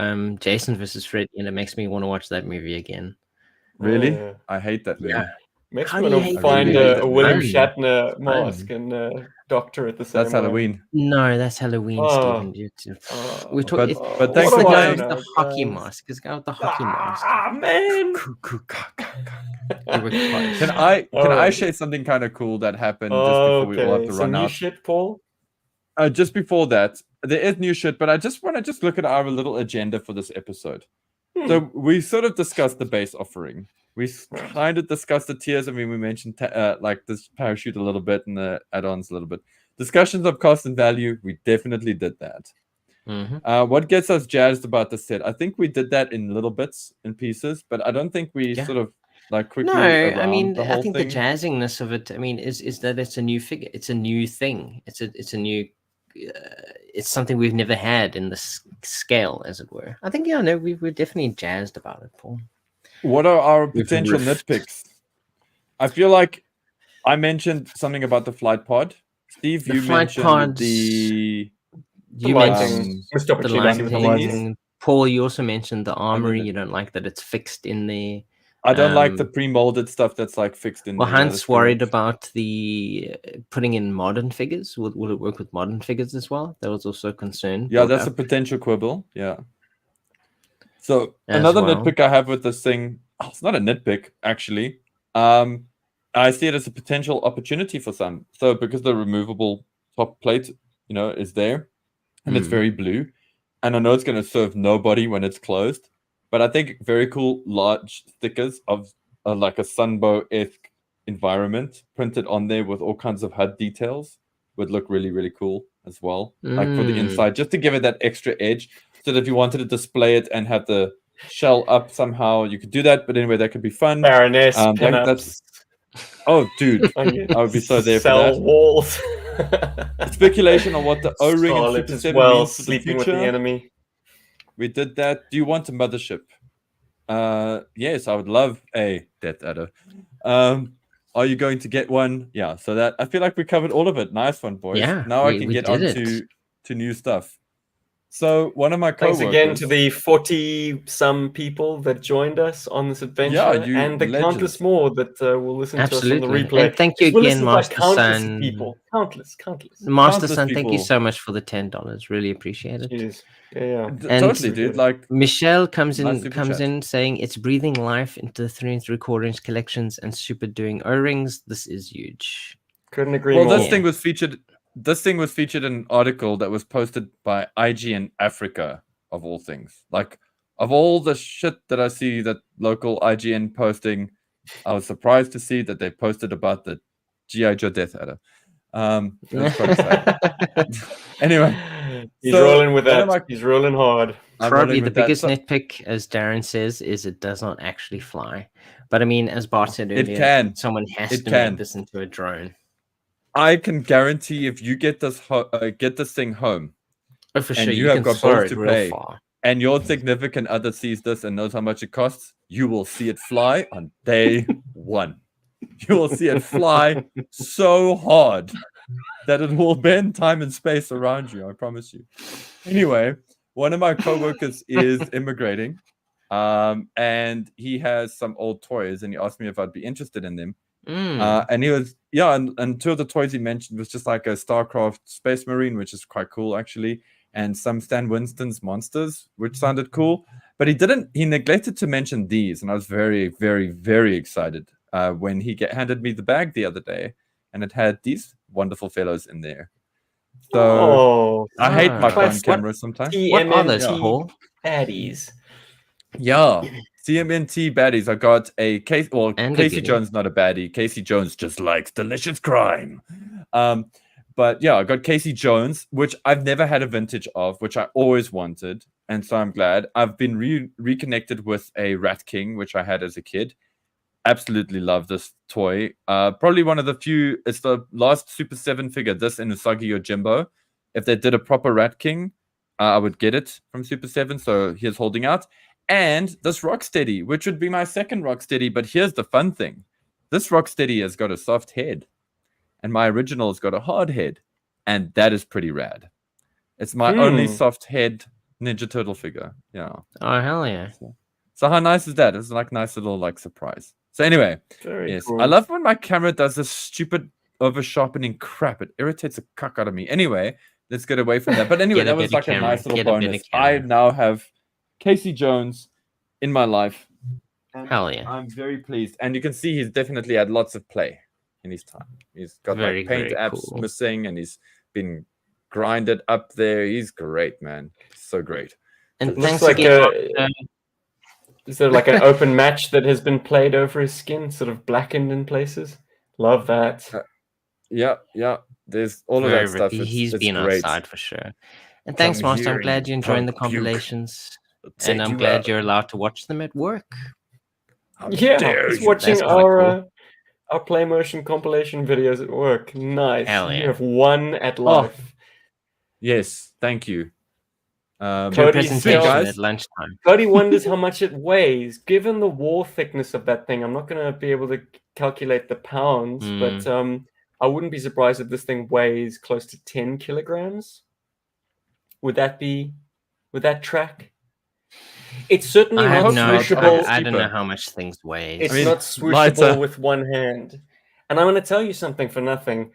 Jason versus Freddy, and it makes me want to watch that movie again. Really? Yeah. I hate that movie. Yeah. Makes me want to find a William Shatner mask and Doctor at the same time. That's Halloween. No, that's Halloween, Stephen. We're talking. But thanks for playing the hockey mask. It's got the hockey mask. Ah, man! Can I share something kind of cool that happened just before we all have to run out? New shit, Paul? Just before that, there is new shit, but I just want to look at our little agenda for this episode. So we sort of discussed the base offering. We kind of discussed the tiers. I mean, we mentioned like this parachute a little bit and the add-ons a little bit. Discussions of cost and value, we definitely did that. What gets us jazzed about the set? I think we did that in little bits and pieces, but I don't think we sort of like quickly. No, I mean, the whole I think thing. the jazzingness of it. I mean, is that it's a new figure. It's a new thing. It's a new. It's something we've never had in this scale, as it were. I think we're definitely jazzed about it, Paul. What are our potential nitpicks? I feel like I mentioned something about the flight pod. Steve, you mentioned You lighting, missed the opportunity with the lighting. lighting. Paul, you also mentioned the armory. You don't like that it's fixed in there. I don't like the pre-molded stuff that's like fixed in Well, there. Hunt's worried about the putting in modern figures. Will it work with modern figures as well? That was also a concern. Yeah, that's a potential quibble. Yeah. So As another well. nitpick I have with this thing, it's not a nitpick actually. I see it as a potential opportunity for some. So because the removable top plate, is there, and it's very blue, and I know it's going to serve nobody when it's closed, but I think very cool large stickers of like a Sunbow-esque environment printed on there with all kinds of HUD details would look really, really cool as well. Like for the inside, just to give it that extra edge. So that if you wanted to display it and have the shell up somehow, you could do that. But anyway, that could be fun. Baroness That's oh, dude, I would be so there for that. Cell walls. Speculation on what the O-ring and Scarlet Super as 7 well, means for the sleeping future. with the enemy. We did that. Do you want a mothership? Yes, I would love a Death Adder. Are you going to get one? Yeah. So that I feel like we covered all of it. Nice one, boys. Yeah, Now I can get on to new stuff. So one of my coworkers. Thanks again to the 40-some people that joined us on this adventure, and the countless more that will listen to us on the replay. And thank you again, Master Sun. People. Countless. Master Sun, thank you so much for the $10. Really appreciate it. Jeez. Yeah. And totally, dude. Like Michelle comes in saying it's breathing life into the 3-3/4 inch collections and super doing O-rings. This is huge. Couldn't agree more. Well, this thing was featured. This thing was featured in an article that was posted by IGN Africa, of all things. Like, of all the shit that I see that local IGN posting, I was surprised to see that they posted about the G.I. Joe Death Adder. It was quite exciting. Anyway, he's rolling with that. He's rolling hard. Probably the biggest nitpick, as Darren says, is it does not actually fly. But I mean, as Bart said earlier, someone has to make this into a drone. I can guarantee if you get this thing home, for sure, and you have got bills to pay, and your significant other sees this and knows how much it costs, you will see it fly on day one. You will see it fly so hard that it will bend time and space around you. I promise you. Anyway, one of my coworkers is immigrating, and he has some old toys, and he asked me if I'd be interested in them. And he was, and two of the toys he mentioned was just like a StarCraft Space Marine, which is quite cool actually, and some Stan Winston's monsters, which sounded cool. But he neglected to mention these, and I was very, very, very excited when he handed me the bag the other day, and it had these wonderful fellows in there. So I hate my phone camera sometimes. What are those, Paul? Baddies. Yeah. CMNT baddies. I got a case. Well, Casey Jones not a baddie. Casey Jones just likes delicious crime. But yeah, I got Casey Jones, which I've never had a vintage of, which I always wanted, and so I'm glad. I've been reconnected with a Rat King, which I had as a kid. Absolutely love this toy. Probably one of the few. It's the last Super 7 figure. This in Usagi Yojimbo. If they did a proper Rat King, I would get it from Super 7. So here's holding out. And this Rocksteady, which would be my second Rocksteady. But here's the fun thing. This Rocksteady has got a soft head. And my original has got a hard head. And that is pretty rad. It's my only soft head Ninja Turtle figure. Yeah. Oh, hell yeah. So how nice is that? It's like nice little surprise. So anyway, yes. Cool. I love when my camera does this stupid over-sharpening crap. It irritates the cuck out of me. Anyway, let's get away from that. But anyway, that was like a nice little bonus. I now have Casey Jones in my life. Hell yeah. I'm very pleased. And you can see he's definitely had lots of play in his time. He's got paint apps missing, and he's been grinded up there. He's great, man. So great. And thanks again. Is there like an open match that has been played over his skin, sort of blackened in places? Love that. Yeah. There's all of that stuff. He's been outside for sure. And thanks, Master. I'm glad you're enjoying the compilations. And I'm glad you're allowed to watch them at work. Yeah, he's watching our Play Motion compilation videos at work. Nice. Hell yeah. You have one at life. Yes, thank you. Presentation at lunchtime. Cody wonders how much it weighs. Given the wall thickness of that thing, I'm not going to be able to calculate the pounds, but I wouldn't be surprised if this thing weighs close to 10 kilograms. Would that track? It's certainly I not have no. swooshable. I don't know cheaper. how much things weigh. It's I mean, not swooshable lighter. with one hand. And I'm going to tell you something for nothing.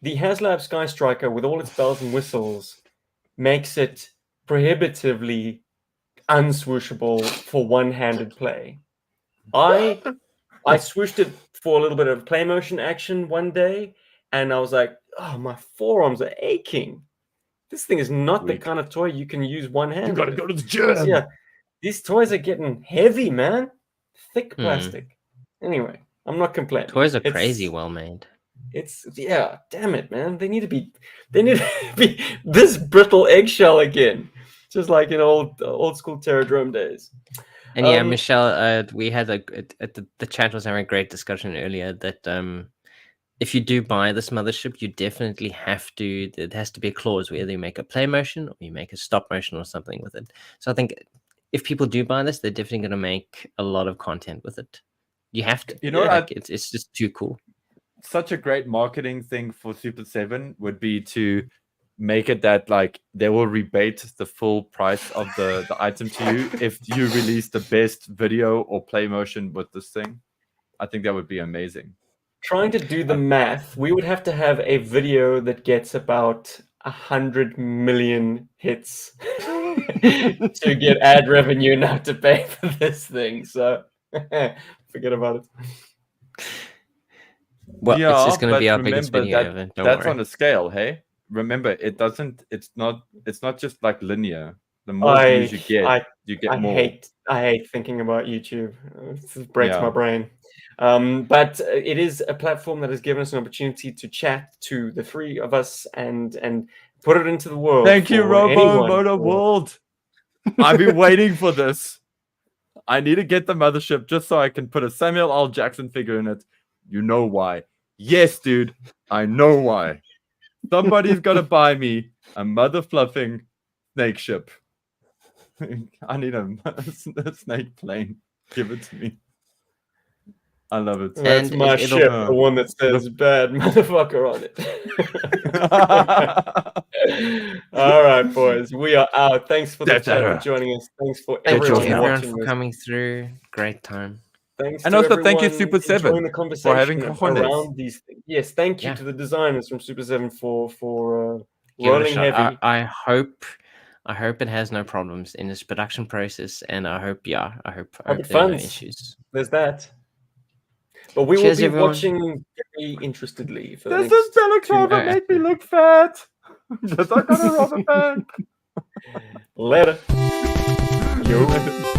The HasLab Sky Striker, with all its bells and whistles, makes it prohibitively unswooshable for one-handed play. I swooshed it for a little bit of play motion action one day, and I was like, oh, my forearms are aching. This thing is not the Weak. kind of toy you can use one hand. You gotta with. go to the gym. So, yeah, these toys are getting heavy, man. Thick plastic. Anyway, I'm not complaining. Toys are crazy well made. It's yeah, damn it, man. They need to be this brittle eggshell again. Just like in old school Terradrome days. And yeah, Michelle, we had the chat was having a great discussion earlier that if you do buy this mothership, you definitely have to. It has to be a clause where either you make a play motion or you make a stop motion or something with it. So I think if people do buy this, they're definitely going to make a lot of content with it. You have to. You know, like, it's just too cool. Such a great marketing thing for Super 7 would be to make it that like they will rebate the full price of the item to you if you release the best video or play motion with this thing. I think that would be amazing. Trying to do the math, we would have to have a video that gets about 100 million hits to get ad revenue enough to pay for this thing. So forget about it. Well, yeah, it's just going to but be our biggest remember video that ever. Don't that's worry. on a scale. Hey, remember it's not just like linear. The more views you get, you get more. I hate thinking about YouTube. It breaks my Yeah. brain. But it is a platform that has given us an opportunity to chat to the three of us and put it into the world. Thank you, for Robo anyone Motor World. I've been waiting for this. I need to get the mothership just so I can put a Samuel L. Jackson figure in it. You know why? Yes, dude. I know why. Somebody's got to buy me a mother fluffing snake ship. I need a snake plane. Give it to me. I love it. That's And my it'll- ship, the one that says "bad motherfucker" on it. All right, boys, we are out. Thanks for the chat, for joining us. Thanks for Thank you, everyone everyone, watching for this. coming through. Great time. Thanks And to also thank you, everyone Super 7, enjoying the conversation having cojones. around these things. Yes, thank you Yeah. to the designers from Super 7 for Give it a rolling shot. heavy. I hope it has no problems in its production process, and I hope there are no funds. issues. There's that. But we Cheers, will be everyone. watching very interestedly for the This next is Belacova 2 make me look fat. Just like on a rubber band. Later. Yo.